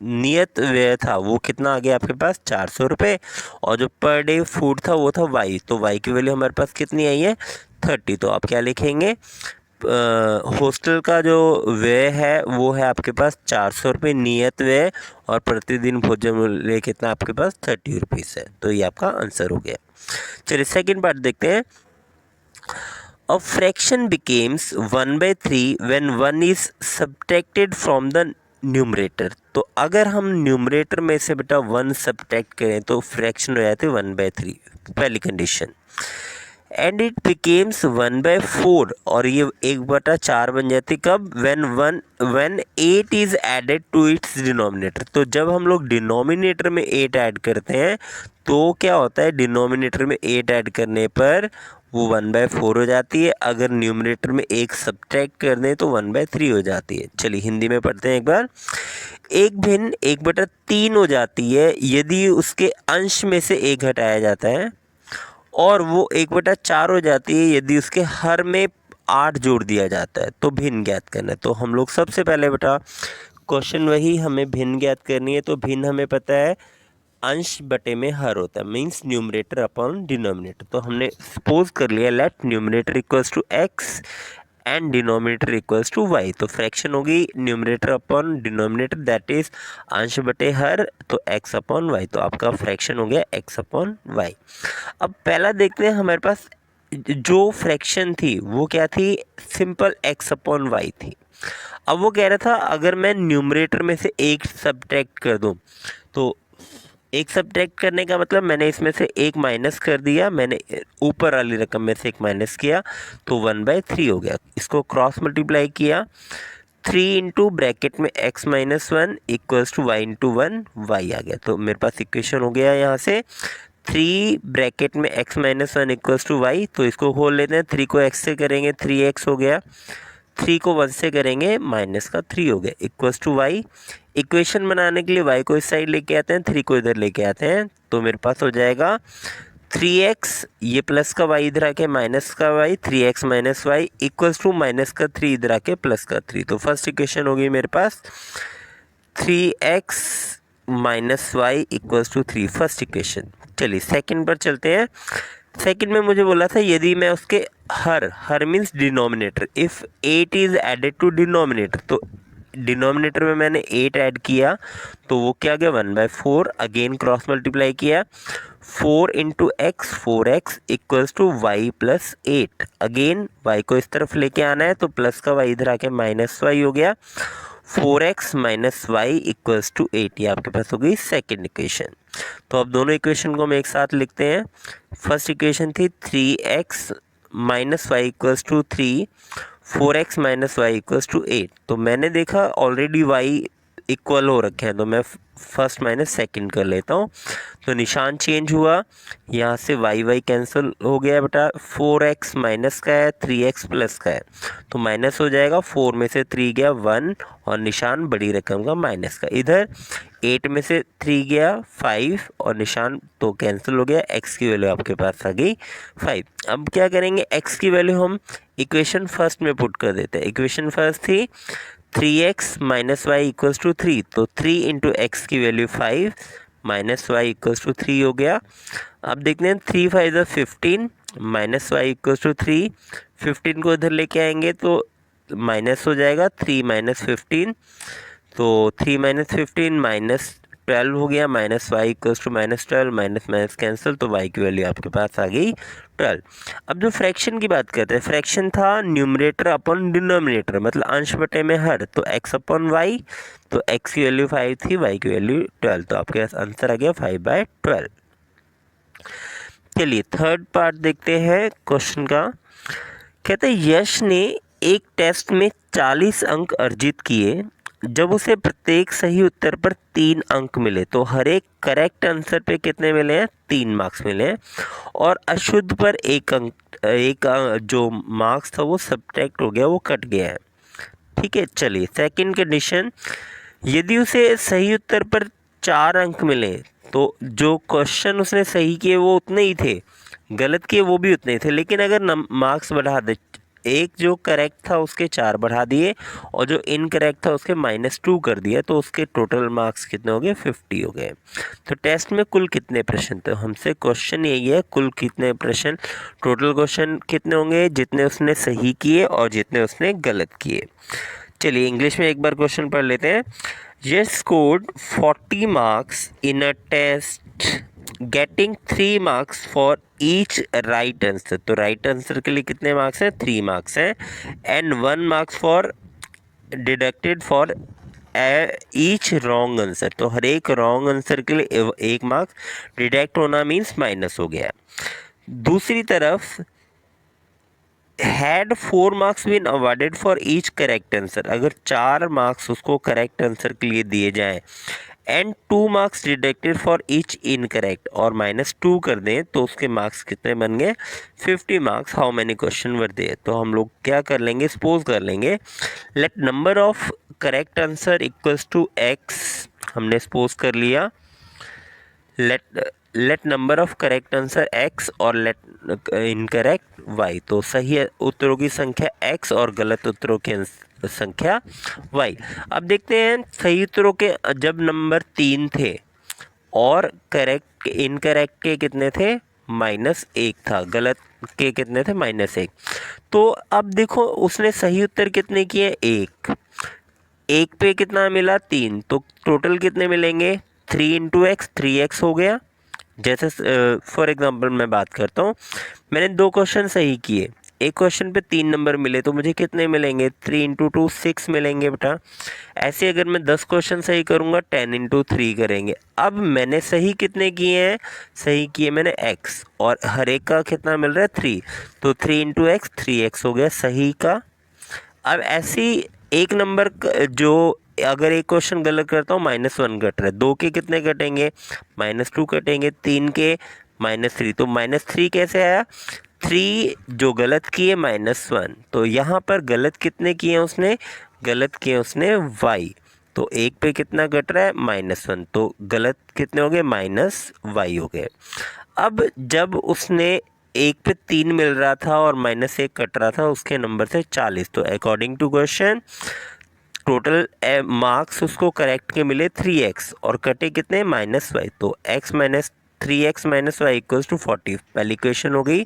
नियत व्यय था वो कितना आ गया आपके पास, 400 रुपये, और जो पर डे फूड था वो था y। तो y की वैल्यू हमारे पास कितनी आई है, 30। तो आप क्या लिखेंगे, हॉस्टल का जो व्यय है वो है आपके पास 400 रुपये नियत व्यय, और प्रतिदिन भोजन मूल्य कितना आपके पास 30 रुपीज़ है। तो ये आपका आंसर हो गया। चलिए सेकंड पार्ट देखते हैं। A fraction becomes 1/3 when 1 is subtracted from the numerator. तो अगर हम न्यूमरेटर में से बेटा 1 सब्ट्रैक्ट करें तो फ्रैक्शन हो जाते 1/3, पहली कंडीशन। एंड इट बिकेम्स 1/4, और ये 1/4 बन जाती कब, when 8 is added to its denominator. तो जब हम लोग डिनोमिनेटर में 8 ऐड करते हैं तो क्या होता है, डिनोमिनेटर में 8 ऐड करने पर वो 1/4 हो जाती है, अगर न्यूमरेटर में 1 सब्ट्रैक्ट कर दें तो 1/3 हो जाती है। चलिए हिंदी में पढ़ते हैं एक बार। एक भिन्न 1/3 हो जाती है यदि उसके अंश में से 1 हटाया जाता है, और वो 1/4 हो जाती है यदि उसके हर में 8 जोड़ दिया जाता है। तो भिन्न ज्ञात करना है। तो हम लोग सबसे पहले बेटा क्वेश्चन वही, हमें भिन्न ज्ञात करनी है। तो भिन्न हमें पता है अंश बटे में हर होता है, मीन्स न्यूमरेटर अपॉन डिनोमिनेटर। तो हमने सपोज कर लिया let numerator equals to x and denominator equals to y. तो फ्रैक्शन होगी numerator upon denominator that is अंश बटे हर, तो एक्स अपॉन वाई। तो आपका फ्रैक्शन हो गया एक्स अपॉन वाई। अब पहला देखते हैं, हमारे पास जो फ्रैक्शन थी वो क्या थी, सिंपल एक्स अपॉन वाई थी। अब वो कह रहा था अगर मैं न्यूमरेटर में से 1 सब्ट्रैक्ट कर दूं तो एक सब्ट्रैक्ट करने का मतलब मैंने इसमें से एक माइनस कर दिया, मैंने ऊपर वाली रकम में से एक माइनस किया तो 1/3 हो गया। इसको क्रॉस मल्टीप्लाई किया, 3 इंटू ब्रैकेट में x minus 1 equals to y into 1, y आ गया। तो मेरे पास इक्वेशन हो गया यहाँ से 3 ब्रैकेट में x minus 1 equals to y. तो इसको खोल लेते हैं, 3 को x से करेंगे 3x हो गया, 3 को 1 से करेंगे माइनस का 3 हो गया इक्वल्स टू वाई। इक्वेशन बनाने के लिए y को इस साइड लेके आते हैं, 3 को इधर लेके आते हैं, तो मेरे पास हो जाएगा 3x, ये प्लस का y इधर आके माइनस का y, 3x minus y equals to minus का 3 इधर आके प्लस का 3। तो फर्स्ट इक्वेशन होगी मेरे पास 3x minus y equals to 3, first equation. चलिए सेकंड पर चलते हैं। सेकंड में मुझे बोला था यदि मैं उसके हर means denominator, if 8 is added to denominator, तो डिनोमिनेटर में मैंने 8 ऐड किया तो वो क्या गया 1/4, अगेन क्रॉस मल्टीप्लाई किया 4 into x 4x equals to y plus 8, again y को इस तरफ लेके आना है तो प्लस का y इधर आके माइनस वाई हो गया, 4x minus y equals to 8, ये आपके पास हो गई सेकेंड इक्वेशन। तो अब दोनों इक्वेशन को हम एक साथ लिखते हैं। फर्स्ट इक्वेशन थी 3x minus y equals to 3, 4x minus y equals to 8। तो मैंने देखा ऑलरेडी y इक्वल हो रखे हैं तो मैं फर्स्ट माइनस सेकंड कर लेता हूँ। तो निशान चेंज हुआ, यहाँ से y कैंसिल हो गया बेटा, 4x माइनस का है 3x प्लस का है तो माइनस हो जाएगा, 4 में से 3 गया 1 और निशान बड़ी रकम का माइनस का, इधर 8 में से 3 गया 5 और निशान तो कैंसिल हो गया, x की वैल्यू आपके पास आ गई 5। अब क्या करेंगे, x की वैल्यू हम इक्वेशन फर्स्ट में पुट कर देते हैं। इक्वेशन फर्स्ट थी 3x minus y equals to 3, तो 3 इंटू एक्स की value 5 minus y equals to 3 हो गया। अब देखते हैं 3 5 ज़ा 15 माइनस वाई इक्वल्स टू 3, 15 को इधर लेके आएंगे तो माइनस हो जाएगा 3 माइनस 15, तो 3 माइनस 15 माइनस 12 हो गया, minus y equals to minus 12, minus minus cancel तो वाई की वैल्यू आपके पास आ गई 12। अब जो फ्रैक्शन की बात करते हैं, फ्रैक्शन था न्यूमरेटर अपॉन डिनोमिनेटर, मतलब अंश बटे में हर, तो x अपॉन वाई, तो x की वैल्यू 5 थी, y की वैल्यू 12, तो आपके पास आंसर आ गया 5/12। चलिए थर्ड पार्ट देखते हैं क्वेश्चन का। कहते हैं यश ने एक टेस्ट में 40 अंक अर्जित किए, जब उसे प्रत्येक सही उत्तर पर 3 अंक मिले तो हर एक करेक्ट आंसर पे कितने मिले हैं, 3 मार्क्स मिले हैं, और अशुद्ध पर एक जो मार्क्स था वो सब्ट्रैक्ट हो गया, वो कट गया है। ठीक है, चलिए सेकंड कंडीशन, यदि उसे सही उत्तर पर 4 अंक मिले तो जो क्वेश्चन उसने सही किए वो उतने ही थे, गलत किए वो भी उतने ही थे, लेकिन अगर मार्क्स बढ़ा दे, एक जो करेक्ट था उसके 4 बढ़ा दिए और जो इनकरेक्ट था उसके -2 कर दिया, तो उसके टोटल मार्क्स कितने हो गए, 50 हो गए। तो टेस्ट में कुल कितने प्रश्न थे, हमसे क्वेश्चन यही है, कुल कितने प्रश्न, टोटल क्वेश्चन कितने होंगे, जितने उसने सही किए और जितने उसने गलत किए। चलिए इंग्लिश में एक बार क्वेश्चन पढ़ लेते हैं। Yash scored 40 marks in a test getting 3 marks for each right answer. तो राइट आंसर के लिए कितने मार्क्स हैं, 3 मार्क्स हैं, and 1 marks for deducted for each wrong answer. तो हर एक रॉन्ग आंसर के लिए 1 मार्क्स, डिडक्ट होना मीन्स माइनस हो गया। दूसरी तरफ had 4 marks been awarded for each correct answer, अगर 4 मार्क्स उसको करेक्ट आंसर के लिए दिए जाएं and 2 marks deducted for each incorrect और -2 कर दें तो उसके मार्क्स कितने बन गए, 50 marks. How many question were there, तो हम लोग क्या कर लेंगे, सपोज कर लेंगे let number of correct answer equals to x, हमने सपोज कर लिया let number of correct answer x और लेट इनकरेक्ट y, तो सही उत्तरों की संख्या x और गलत उत्तरों की संख्या y। अब देखते हैं सही उत्तरों के जब नंबर 3 थे और करेक्ट इनकरेक्ट के कितने थे, -1 था, गलत के कितने थे, -1। तो अब देखो उसने सही उत्तर कितने किए, 1 पे कितना मिला, 3, तो टोटल कितने मिलेंगे, 3 इंटू एक्स 3x हो गया। जैसे फॉर एग्जांपल मैं बात करता हूँ, मैंने 2 क्वेश्चन सही किए, एक क्वेश्चन पे 3 नंबर मिले तो मुझे कितने मिलेंगे, 3 इंटू 2 6 मिलेंगे बेटा। ऐसे अगर मैं 10 क्वेश्चन सही करूँगा 10 इंटू 3 करेंगे। अब मैंने सही कितने किए हैं, सही किए मैंने x, और हर एक का कितना मिल रहा है 3, तो 3 इंटू एक्स 3x हो गया सही का। अब ऐसी एक नंबर जो अगर एक क्वेश्चन गलत करता हूँ -1 कट रहा है, 2 के कितने कटेंगे -2 कटेंगे, 3 के -3, तो -3 कैसे आया, 3 जो गलत किए -1, तो यहाँ पर गलत कितने किए उसने, गलत किए उसने y, तो एक पे कितना कट रहा है -1, तो गलत कितने हो गए -y हो गए। अब जब उसने एक पे 3 मिल रहा था और -1 कट रहा था, उसके नंबर से 40, तो according to question total marks उसको करेक्ट के मिले 3x और कटे कितने -y, तो x minus 3x minus y equals to 40। पहली क्वेश्चन हो गई।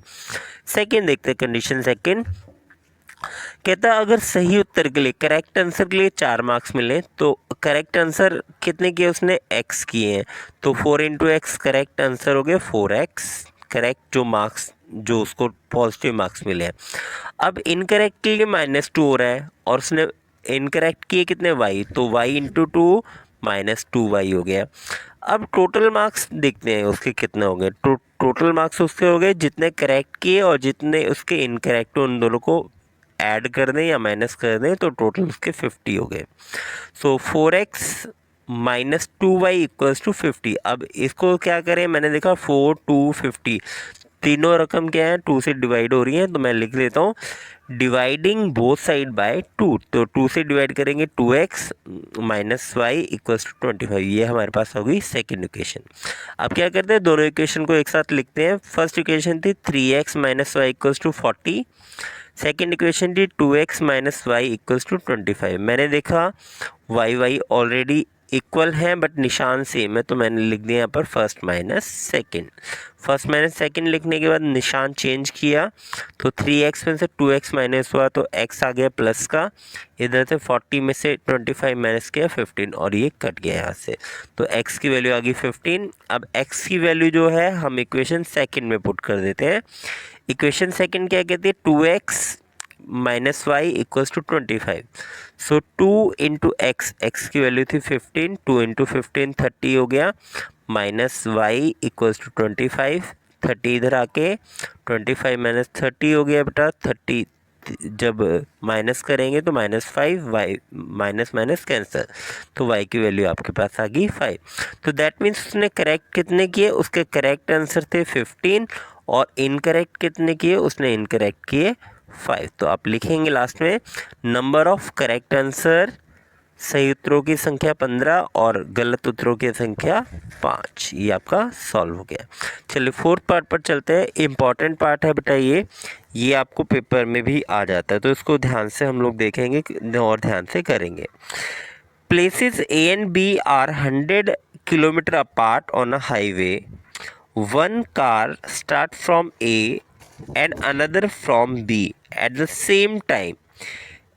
सेकंड देखते हैं कंडीशन सेकंड, कहता है अगर सही उत्तर के लिए करेक्ट आंसर के लिए 4 मार्क्स मिले तो करेक्ट आंसर कितने किए उसने, x किए हैं, तो 4 इंटू एक्स करेक्ट आंसर हो गया 4x, करेक्ट जो मार्क्स जो उसको पॉजिटिव मार्क्स मिले हैं। अब इनकरेक्ट के लिए -2 हो रहा है और उसने इनकरेक्ट किए कितने y, तो y इंटू 2 -2y हो गया। अब टोटल मार्क्स देखते हैं उसके कितने हो गए, टोटल मार्क्स उसके हो गए जितने करेक्ट किए और जितने उसके इनकरेक्ट, उन दोनों को ऐड कर दें या माइनस कर दें तो टोटल उसके 50 हो गए। So 4x minus 2y equals to 50। अब इसको क्या करें, मैंने देखा 4 2 50 तीनों रकम क्या है 2 से डिवाइड हो रही हैं, तो मैं लिख लेता हूँ डिवाइडिंग बोथ साइड बाय 2, तो 2 से डिवाइड करेंगे 2x minus y equals to 25, ये हमारे पास होगी सेकेंड इक्वेशन। अब क्या करते हैं, दोनों इक्वेशन को एक साथ लिखते हैं। फर्स्ट इक्वेशन थी 3x minus y equals to 40, second equation थी 2x minus y equals to 25। मैंने देखा y ऑलरेडी इक्वल हैं बट निशान सेम है, तो मैंने लिख दिया यहाँ पर first minus second. First minus second लिखने के बाद निशान चेंज किया तो 3x में से 2x माइनस हुआ तो x आ गया प्लस का, इधर से 40 में से 25 माइनस किया 15 और ये कट गया यहाँ से, तो x की वैल्यू आ गई 15। अब x की वैल्यू जो है हम इक्वेशन सेकेंड में पुट कर देते हैं। इक्वेशन सेकेंड क्या कहती है, 2x minus y equals to 25, so 2 into x की वैल्यू थी 15, 2 इंटू 15 30 हो गया, माइनस वाई इक्वल्स टू 25, 30 इधर आके 25 माइनस 30 हो गया बेटा, 30 जब माइनस करेंगे तो -5, वाई माइनस माइनस कैंसिल, तो y की वैल्यू आपके पास आ गई 5। तो दैट मीन्स उसने करेक्ट कितने किए, उसके करेक्ट आंसर थे 15 और इनकरेक्ट कितने किए, उसने इनकरेक्ट किए 5। तो आप लिखेंगे लास्ट में नंबर ऑफ करेक्ट आंसर, सही उत्तरों की संख्या 15 और गलत उत्तरों की संख्या 5। ये आपका सॉल्व हो गया। चलिए फोर्थ पार्ट पर चलते हैं। इम्पॉर्टेंट पार्ट है बेटा ये आपको पेपर में भी आ जाता है, तो इसको ध्यान से हम लोग देखेंगे और ध्यान से करेंगे। Places A and B are 100 kilometre apart on a highway. One car start from A and another from B at the same time.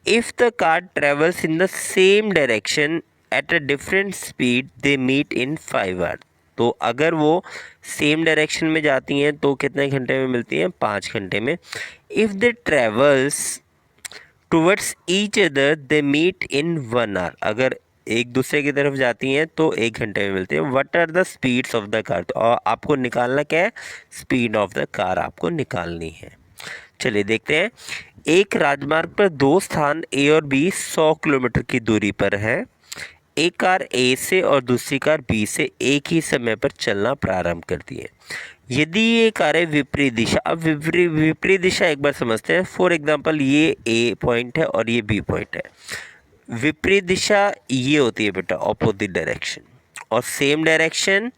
If the car travels in the same direction at a different speed, they meet in 5 hours. तो अगर वो same direction में जाती हैं तो कितने घंटे में मिलती हैं, 5 घंटे में। If they travels towards each other they meet in 1 hour। अगर एक दूसरे की तरफ जाती हैं तो 1 घंटे में मिलते हैं। What are the speeds of the car, तो आपको निकालना क्या है, स्पीड ऑफ द कार आपको निकालनी है। चलिए देखते हैं। एक राजमार्ग पर दो स्थान ए और बी 100 किलोमीटर की दूरी पर है। एक कार ए से और दूसरी कार बी से एक ही समय पर चलना प्रारंभ करती है। यदि ये कारें विपरीत दिशा, अब विपरीत दिशा एक बार समझते हैं। फॉर एग्जांपल ये ए पॉइंट है और ये बी पॉइंट है। विपरीत दिशा ये होती है बेटा ऑपोजिट डायरेक्शन, और सेम डायरेक्शन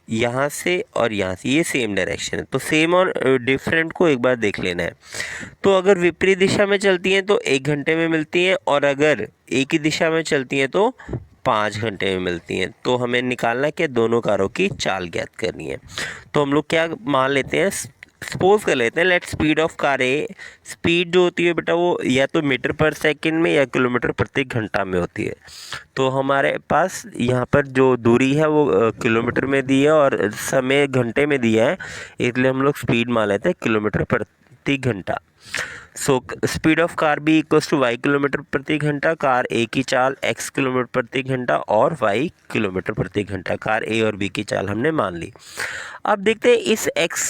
यहाँ से और यहाँ से, ये सेम डायरेक्शन है। तो सेम और डिफरेंट को एक बार देख लेना है। तो अगर विपरीत दिशा में चलती हैं तो 1 घंटे में मिलती हैं, और अगर एक ही दिशा में चलती हैं तो 5 घंटे में मिलती हैं। तो हमें निकालना कि दोनों कारों की चाल ज्ञात करनी है। तो हम लोग क्या मान लेते हैं, सपोज कर लेते हैं let speed of car A, speed जो होती है बेटा वो या तो मीटर पर सेकंड में या किलोमीटर प्रति घंटा में होती है। तो हमारे पास यहाँ पर जो दूरी है वो किलोमीटर में दी है और समय घंटे में दिया है, इसलिए हम लोग स्पीड मान लेते हैं किलोमीटर प्रति घंटा। So speed of car B equals to y kilometre प्रति घंटा, कार ए की चाल x किलोमीटर प्रति घंटा और y किलोमीटर प्रति घंटा। कार ए और बी की चाल हमने मान ली। अब देखते हैं इस x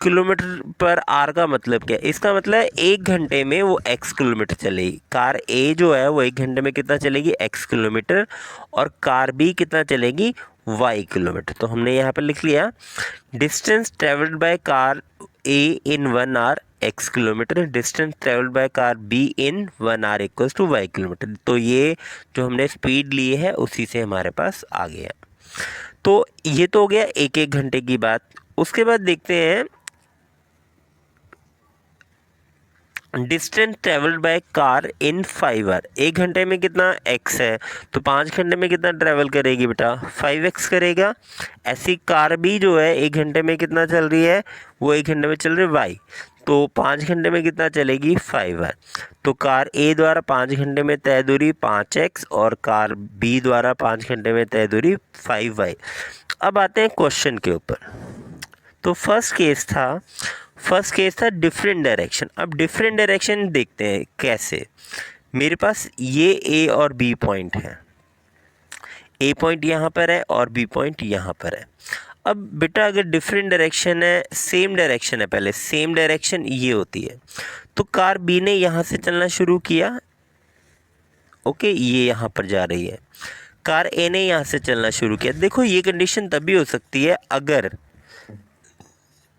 किलोमीटर पर आर का मतलब क्या है। इसका मतलब है 1 घंटे में वो x किलोमीटर चलेगी। कार ए जो है वो 1 घंटे में कितना चलेगी, x किलोमीटर, और कार बी कितना चलेगी, y किलोमीटर। तो हमने यहाँ पर लिख लिया distance travelled by car A in 1 hour x kilometre, distance travelled by car B in 1 hour equals to y kilometre. तो ये जो हमने स्पीड ली है उसी से हमारे पास आ गया। तो ये तो हो गया 1-1 घंटे की बात। उसके बाद देखते हैं distance travelled by car in 5 hour. 1 घंटे में कितना x है, तो 5 घंटे में कितना ट्रैवल करेगी बेटा, 5x करेगा। ऐसी कार भी जो है 1 घंटे में कितना चल रही है, वो 1 घंटे में चल रही है y, तो 5 घंटे में कितना चलेगी, 5 आवर। तो कार ए द्वारा 5 घंटे में तय दूरी 5x और कार बी द्वारा 5 घंटे में तय दूरी 5y। अब आते हैं क्वेश्चन के ऊपर। तो फर्स्ट केस था डिफरेंट डायरेक्शन। अब डिफरेंट डायरेक्शन देखते हैं कैसे। मेरे पास ये ए और बी पॉइंट है, ए पॉइंट यहाँ पर है और बी पॉइंट यहाँ पर है। अब बेटा अगर डिफरेंट डायरेक्शन है, सेम डायरेक्शन है, पहले सेम डायरेक्शन ये होती है, तो कार बी ने यहाँ से चलना शुरू किया, ओके, ये यहाँ पर जा रही है। कार ए ने यहाँ से चलना शुरू किया। देखो ये कंडीशन तभी हो सकती है अगर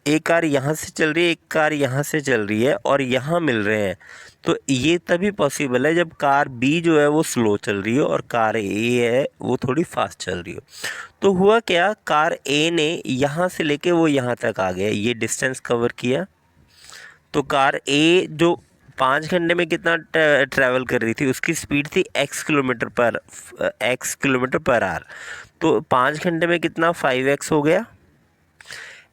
एक कार यहाँ से चल रही है, एक कार यहाँ से चल रही है और यहाँ मिल रहे हैं, तो ये तभी पॉसिबल है जब कार बी जो है वो स्लो चल रही हो और कार ए है वो थोड़ी फास्ट चल रही हो। तो हुआ क्या, कार ए ने यहाँ से लेके वो यहाँ तक आ गया, ये डिस्टेंस कवर किया। तो कार ए जो 5 घंटे में कितना ट्रैवल कर रही थी, उसकी स्पीड थी x किलोमीटर पर आवर, तो 5 घंटे में कितना 5x हो गया।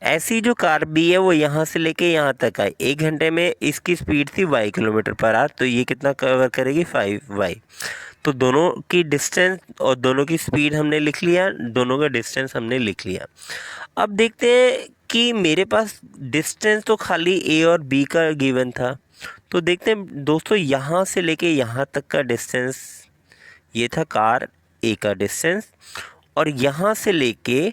ऐसी जो कार बी है वो यहाँ से लेके यहाँ तक आई, 1 घंटे में इसकी स्पीड थी y किलोमीटर पर आवर, तो ये कितना कवर करेगी, 5y। तो दोनों की डिस्टेंस और दोनों की स्पीड हमने लिख लिया, दोनों का डिस्टेंस हमने लिख लिया। अब देखते हैं कि मेरे पास डिस्टेंस तो खाली ए और बी का गिवन था, तो देखते हैं दोस्तों यहाँ से लेके यहाँ तक का डिस्टेंस ये था कार ए का डिस्टेंस, और यहाँ से लेके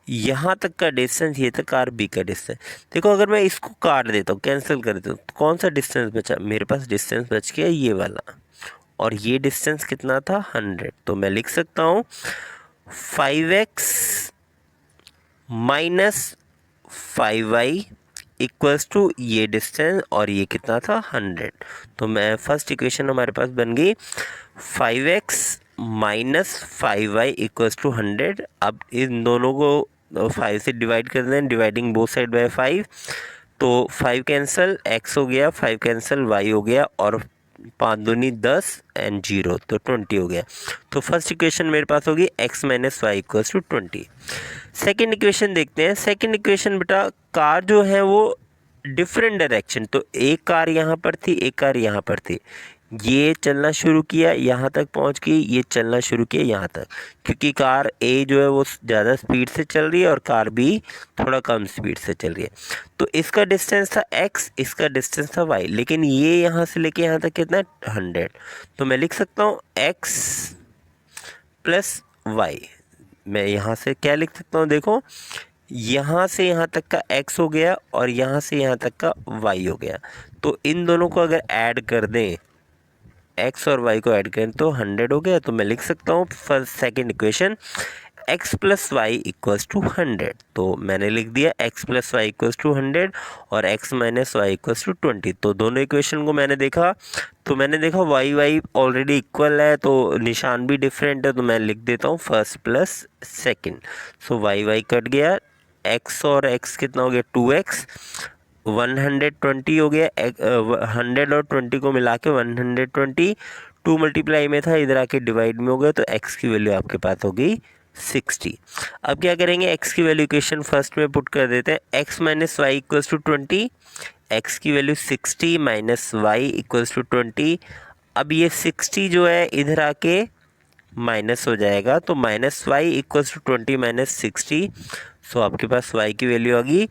यहाँ तक का डिस्टेंस ये था कार बी का डिस्टेंस। देखो अगर मैं इसको काट देता हूँ, कैंसिल कर देता हूँ, तो कौन सा डिस्टेंस बचा, मेरे पास डिस्टेंस बच गया ये वाला, और ये डिस्टेंस कितना था 100। तो मैं लिख सकता हूँ 5x minus 5y equals to ये डिस्टेंस, और ये कितना था 100। तो मैं फर्स्ट इक्वेशन हमारे पास बन गई 5x minus 5y equals to 100। अब इन दोनों को 5 से डिवाइड कर दें, डिवाइडिंग बोथ साइड बाय 5, तो 5 कैंसिल, x हो गया, 5 कैंसिल, y हो गया, और 5 दूनी 10 एंड 0, तो 20 हो गया। तो फर्स्ट इक्वेशन मेरे पास होगी x minus y equals to 20। Second equation देखते हैं। सेकेंड इक्वेशन बेटा कार जो है वो डिफरेंट डायरेक्शन, तो एक कार यहाँ पर थी, एक कार यहाँ पर थी, ये चलना शुरू किया, यहाँ तक पहुँच गई, ये चलना शुरू किया यहाँ तक, क्योंकि कार ए जो है वो ज़्यादा स्पीड से चल रही है और कार बी थोड़ा कम स्पीड से चल रही है। तो इसका डिस्टेंस था x, इसका डिस्टेंस था y, लेकिन ये यहाँ से लेके यहाँ तक कितना 100। तो मैं लिख सकता हूँ x प्लस y। मैं यहाँ से क्या लिख सकता हूँ, देखो यहाँ से यहाँ तक का x हो गया और यहाँ से यहाँ तक का y हो गया। तो इन दोनों को अगर ऐड कर दें, x और y को ऐड करें तो 100 हो गया। तो मैं लिख सकता हूँ first second equation x plus y equals to 100। तो मैंने लिख दिया x plus y equals to 100 और x minus y equals to 20। तो दोनों इक्वेशन को मैंने देखा, तो मैंने देखा y ऑलरेडी इक्वल है, तो निशान भी डिफरेंट है, तो मैं लिख देता हूँ फर्स्ट प्लस सेकेंड। सो y कट गया, x और x कितना हो गया 2x, 120 हो गया, 100 और 20 को मिला के 120, 2 मल्टीप्लाई में था, इधर आके डिवाइड में हो गया, तो x की वैल्यू आपके पास हो गई 60। अब क्या करेंगे, x की वैल्यू इक्वेशन फर्स्ट में पुट कर देते हैं, x minus y equals to 20, x की value 60 minus y equals to 20। अब ये 60 जो है इधर आके माइनस हो जाएगा, तो minus y equals to 20 minus 60। So आपके पास y की वैल्यू आ गई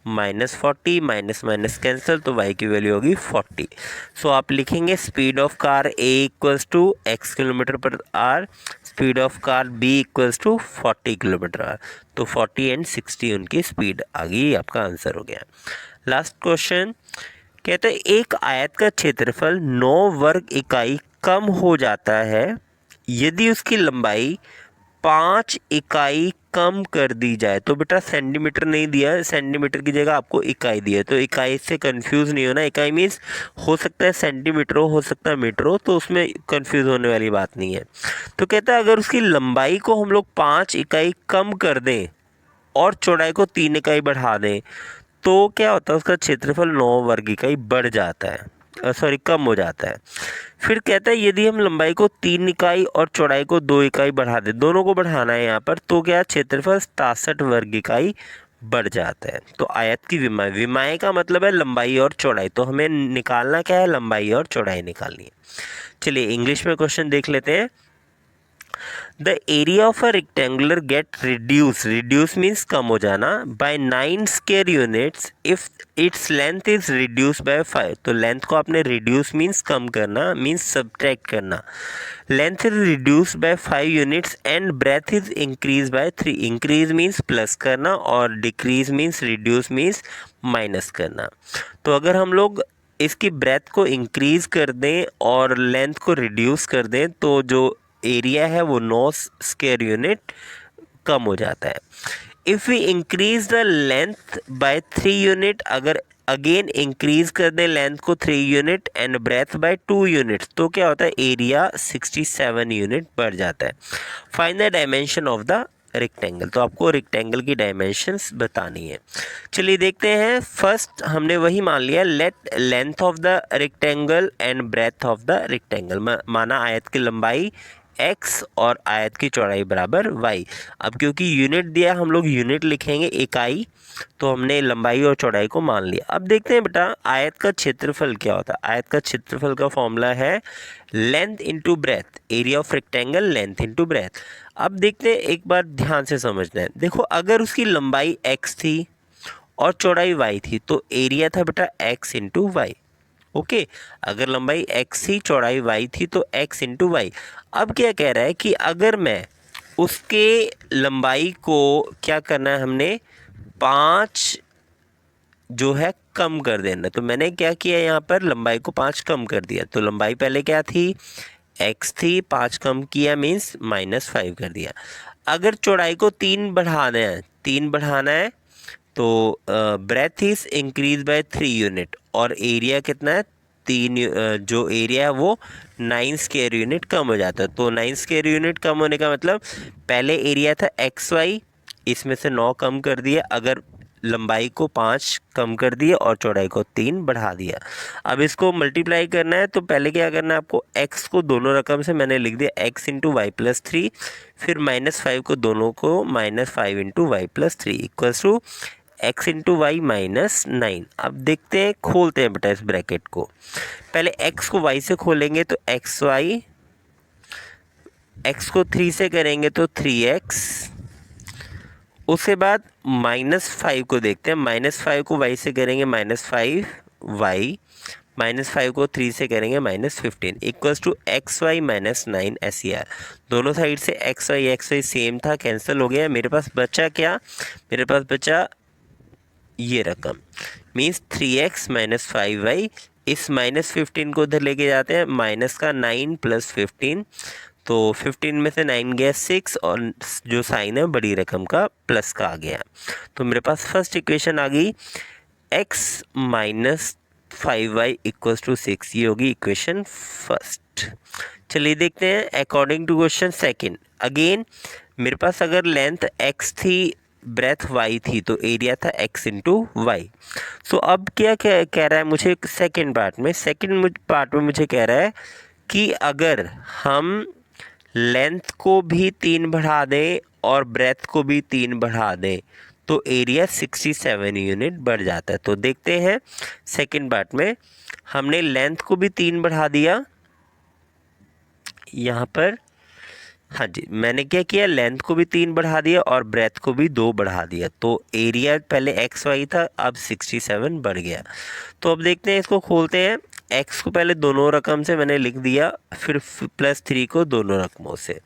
-40, माइनस माइनस कैंसिल, तो y की वैल्यू होगी 40। सो आप लिखेंगे speed of car a equals to x kilometre per hour, speed of car b equals to 40 kilometre hour. तो 40 एंड 60 उनकी स्पीड आ गई, आपका आंसर हो गया। लास्ट क्वेश्चन कहते हैं एक आयत का क्षेत्रफल 9 वर्ग इकाई कम हो जाता है यदि उसकी लंबाई 5 इकाई कम कर दी जाए। तो बेटा सेंटीमीटर नहीं दिया है, सेंटीमीटर की जगह आपको इकाई दी है, तो इकाई से कंफ्यूज नहीं होना। इकाई मीन्स हो सकता है सेंटीमीटर हो सकता है मीटर हो, तो उसमें कंफ्यूज होने वाली बात नहीं है। तो कहता है अगर उसकी लंबाई को हम लोग 5 इकाई कम कर दें और चौड़ाई को 3 इकाई बढ़ा दें तो क्या होता है, उसका क्षेत्रफल 9 वर्ग इकाई बढ़ जाता है, कम हो जाता है। फिर कहता है यदि हम लंबाई को 3 इकाई और चौड़ाई को 2 इकाई बढ़ा दें, दोनों को बढ़ाना है यहाँ पर, तो क्या क्षेत्रफल 67 वर्ग इकाई बढ़ जाता है। तो आयत की विमाएँ, विमाएँ का मतलब है लंबाई और चौड़ाई, तो हमें निकालना क्या है, लंबाई और चौड़ाई निकालनी है। चलिए इंग्लिश में क्वेश्चन देख लेते हैं। The area of a rectangular get reduce means कम हो जाना by 9 square units if its length is reduced by 5। तो लेंथ को आपने reduce means कम करना, means subtract करना। Length is reduced by 5 units and breadth is increased by 3। increase means plus करना और decrease means reduce means minus करना। तो अगर हम लोग इसकी ब्रेथ को इंक्रीज कर दें और लेंथ को रिड्यूस कर दें तो जो एरिया है वो 9 स्क्वायर यूनिट कम हो जाता है। If we increase the length by 3 unit, अगर अगेन इंक्रीज कर दें लेंथ को 3 unit and breadth by 2 units, तो क्या होता है, एरिया 67 यूनिट बढ़ जाता है। Find the dimension of the rectangle, तो आपको रेक्टेंगल की डायमेंशंस बतानी है। चलिए देखते हैं। फर्स्ट हमने वही मान लिया, let length of the rectangle and breadth of the rectangle, माना आयत की लंबाई x और आयत की चौड़ाई बराबर y। अब क्योंकि यूनिट दिया हम लोग यूनिट लिखेंगे इकाई, तो हमने लंबाई और चौड़ाई को मान लिया। अब देखते हैं बेटा आयत का क्षेत्रफल क्या होता है। आयत का क्षेत्रफल का फॉर्मूला है length into breadth, area of rectangle length into breadth. अब देखते हैं, एक बार ध्यान से समझना है। देखो अगर उसकी लंबाई x थी और चौड़ाई y थी तो एरिया था बेटा x इंटू वाई। ओके, अगर लंबाई x थी चौड़ाई y थी तो x इंटू वाई। अब क्या कह रहा है कि अगर मैं उसके लंबाई को क्या करना है, हमने 5 जो है कम कर देना। तो मैंने क्या किया, यहाँ पर लंबाई को 5 कम कर दिया। तो लंबाई पहले क्या थी, x थी, 5 कम किया मीन्स -5 कर दिया। अगर चौड़ाई को 3 बढ़ाना है, 3 बढ़ाना है तो breadth is increase by 3 unit और एरिया कितना है, 3 जो एरिया है वो 9 स्क्वायर यूनिट कम हो जाता है। तो 9 स्क्वायर यूनिट कम होने का मतलब पहले एरिया था XY, इसमें से 9 कम कर दिया, अगर लंबाई को 5 कम कर दिया और चौड़ाई को 3 बढ़ा दिया। अब इसको मल्टीप्लाई करना है तो पहले क्या करना है आपको, x को दोनों रकम से मैंने लिख दिया x इंटू वाई प्लस 3, फिर -5 को दोनों को -5 into y plus 3 equals to x into y -9। अब देखते हैं, खोलते हैं बेटा इस ब्रैकेट को। पहले x को y से खोलेंगे तो xy, x को 3 से करेंगे तो 3x, उसके बाद -5 को देखते हैं। -5 को y से करेंगे -5y, -5 को 3 से करेंगे -15 इक्वल्स टू XY -9 SER। दोनों साइड से XY सेम था, कैंसिल हो गया। मेरे पास बचा क्या, मेरे पास बचा ये रकम, मीन्स 3x -5y। इस -15 को उधर लेके जाते हैं, माइनस का 9 प्लस 15, तो 15 में से 9 गया 6 और जो साइन है बड़ी रकम का प्लस का आ गया। तो मेरे पास फर्स्ट इक्वेशन आ गई x -5y इक्वल्स टू 6, ये होगी इक्वेशन फर्स्ट। चलिए देखते हैं according to question second. Again मेरे पास अगर लेंथ x थी, ब्रेथ y थी, तो एरिया था x इंटू वाई। सो अब क्या कह रहा है मुझे सेकंड पार्ट में मुझे कह रहा है कि अगर हम लेंथ को भी 3 बढ़ा दें और ब्रेथ को भी 3 बढ़ा दें तो एरिया 67 यूनिट बढ़ जाता है। तो देखते हैं सेकंड पार्ट में, हमने लेंथ को भी 3 बढ़ा दिया यहाँ पर, हाँ जी, मैंने क्या किया, लेंथ को भी 3 बढ़ा दिया और ब्रेथ को भी 2 बढ़ा दिया, तो एरिया पहले एक्स वाई था, अब 67 बढ़ गया। तो अब देखते हैं, इसको खोलते हैं। एक्स को पहले दोनों रकम से मैंने लिख दिया, फिर +3 को दोनों रकमों से।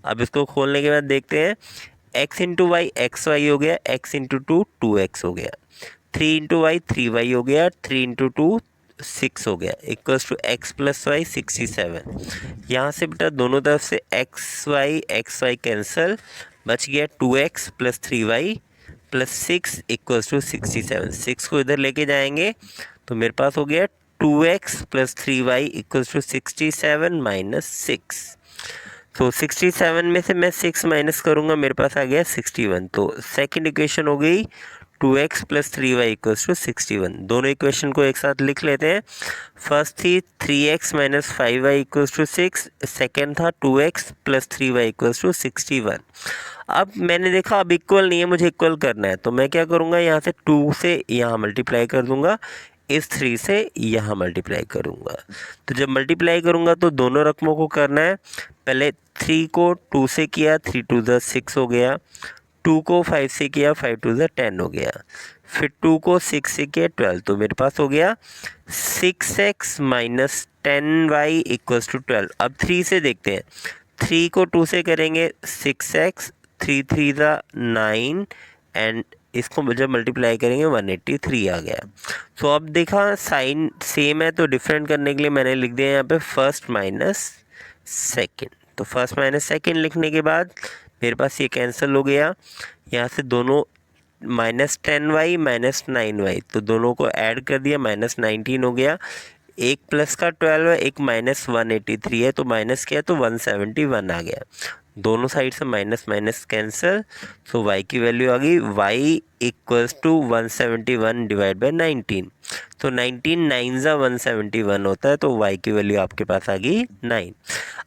अब इसको खोलने के बाद देखते हैं, x into y x y हो गया, एक्स इंटू 2 2x हो गया, 3 इंटू वाई 3y हो गया, 3 इंटू 2 6 हो गया, equals to x plus y 67। यहाँ से बेटा दोनों तरफ से एक्स वाई कैंसिल, बच गया 2x plus 3y plus 6 equals to 67। 6 को इधर लेके जाएंगे तो मेरे पास हो गया 2x plus 3y equals to 67 minus 6। तो 67 में से मैं 6 माइनस करूँगा, मेरे पास आ गया 61। तो सेकंड इक्वेशन हो गई 2x plus 3y equals to 61। दोनों इक्वेशन को एक साथ लिख लेते हैं। फर्स्ट थी 3x minus 5y equals to 6, second था 2x plus 3y equals to 61। अब मैंने देखा अब इक्वल नहीं है, मुझे इक्वल करना है, तो मैं क्या करूँगा, यहाँ से 2 से यहाँ मल्टीप्लाई कर दूँगा, इस 3 से यहाँ मल्टीप्लाई करूँगा। तो जब मल्टीप्लाई करूँगा तो दोनों रकमों को करना है। पहले 3 को 2 से किया, 3 टू द 6 हो गया, 2 को 5 से किया, 5 टू द 10 हो गया, फिर 2 को 6 से किया 12, तो मेरे पास हो गया 6x minus 10y equals to 12। अब 3 से देखते हैं, 3 को 2 से करेंगे 6x, 3 3 द 9 एंड इसको जब मल्टीप्लाई करेंगे 183 आ गया। तो अब देखा साइन सेम है, तो डिफरेंट करने के लिए मैंने लिख दिया यहाँ पे फर्स्ट माइनस सेकेंड। तो फर्स्ट माइनस सेकेंड लिखने के बाद मेरे पास ये कैंसिल हो गया, यहाँ से दोनों -10y माइनस 9y, तो दोनों को ऐड कर दिया, -19 हो गया। एक प्लस का 12 है, एक माइनस 183 है, तो माइनस किया तो 171 आ गया। दोनों साइड से minus minus cancel, so y की वैल्यू आ गई y equals to 171 divide by 19। तो 19 9 ज़ा 171 होता है, तो y की वैल्यू आपके पास आ गई 9।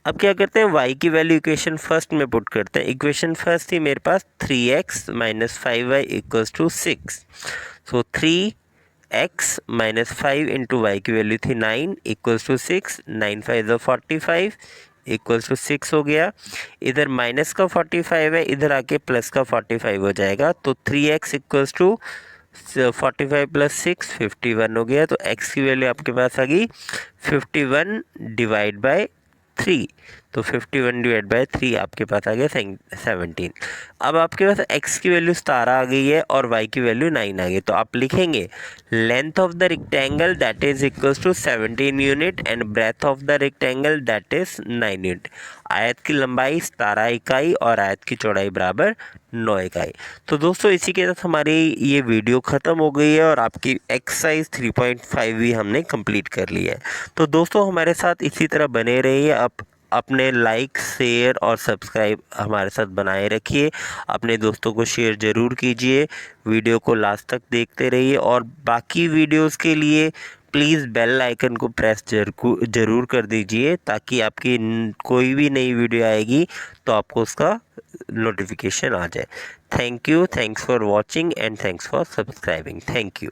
अब क्या करते हैं, y की वैल्यू इक्वेशन फर्स्ट में पुट करते हैं। इक्वेशन फर्स्ट थी मेरे पास 3x minus 5y equals to 6। So 3x minus 5 into y की वैल्यू थी 9 इक्वल्स टू 6, 9 5 ज़ा 45 इक्वल्स टू 6 हो गया। इधर माइनस का 45 है, इधर आके प्लस का 45 हो जाएगा, तो 3x इक्वल्स टू 45 प्लस 6 51 हो गया। तो x की वैल्यू आपके पास आ गई 51 डिवाइड बाय 3, तो 51 डिवाइड बाय 3 आपके पास आ गया 17। अब आपके पास x की वैल्यू 17 आ गई है और y की वैल्यू 9 आ गई, तो आप लिखेंगे length of the rectangle that is equals to 17 unit and breadth of the rectangle that is 9 unit. आयत की लंबाई 17 इकाई और आयत की चौड़ाई बराबर 9 इकाई। तो दोस्तों इसी के साथ हमारी ये वीडियो ख़त्म हो गई है और आपकी एक्सरसाइज 3.5 भी हमने कंप्लीट कर ली है। तो दोस्तों हमारे साथ इसी तरह बने रहिए, आप अपने लाइक शेयर और सब्सक्राइब हमारे साथ बनाए रखिए, अपने दोस्तों को शेयर ज़रूर कीजिए, वीडियो को लास्ट तक देखते रहिए और बाकी वीडियोस के लिए प्लीज़ बेल आइकन को प्रेस ज़रूर कर दीजिए, ताकि आपकी कोई भी नई वीडियो आएगी तो आपको उसका नोटिफिकेशन आ जाए। Thank you, thanks for watching and thanks for subscribing. Thank you.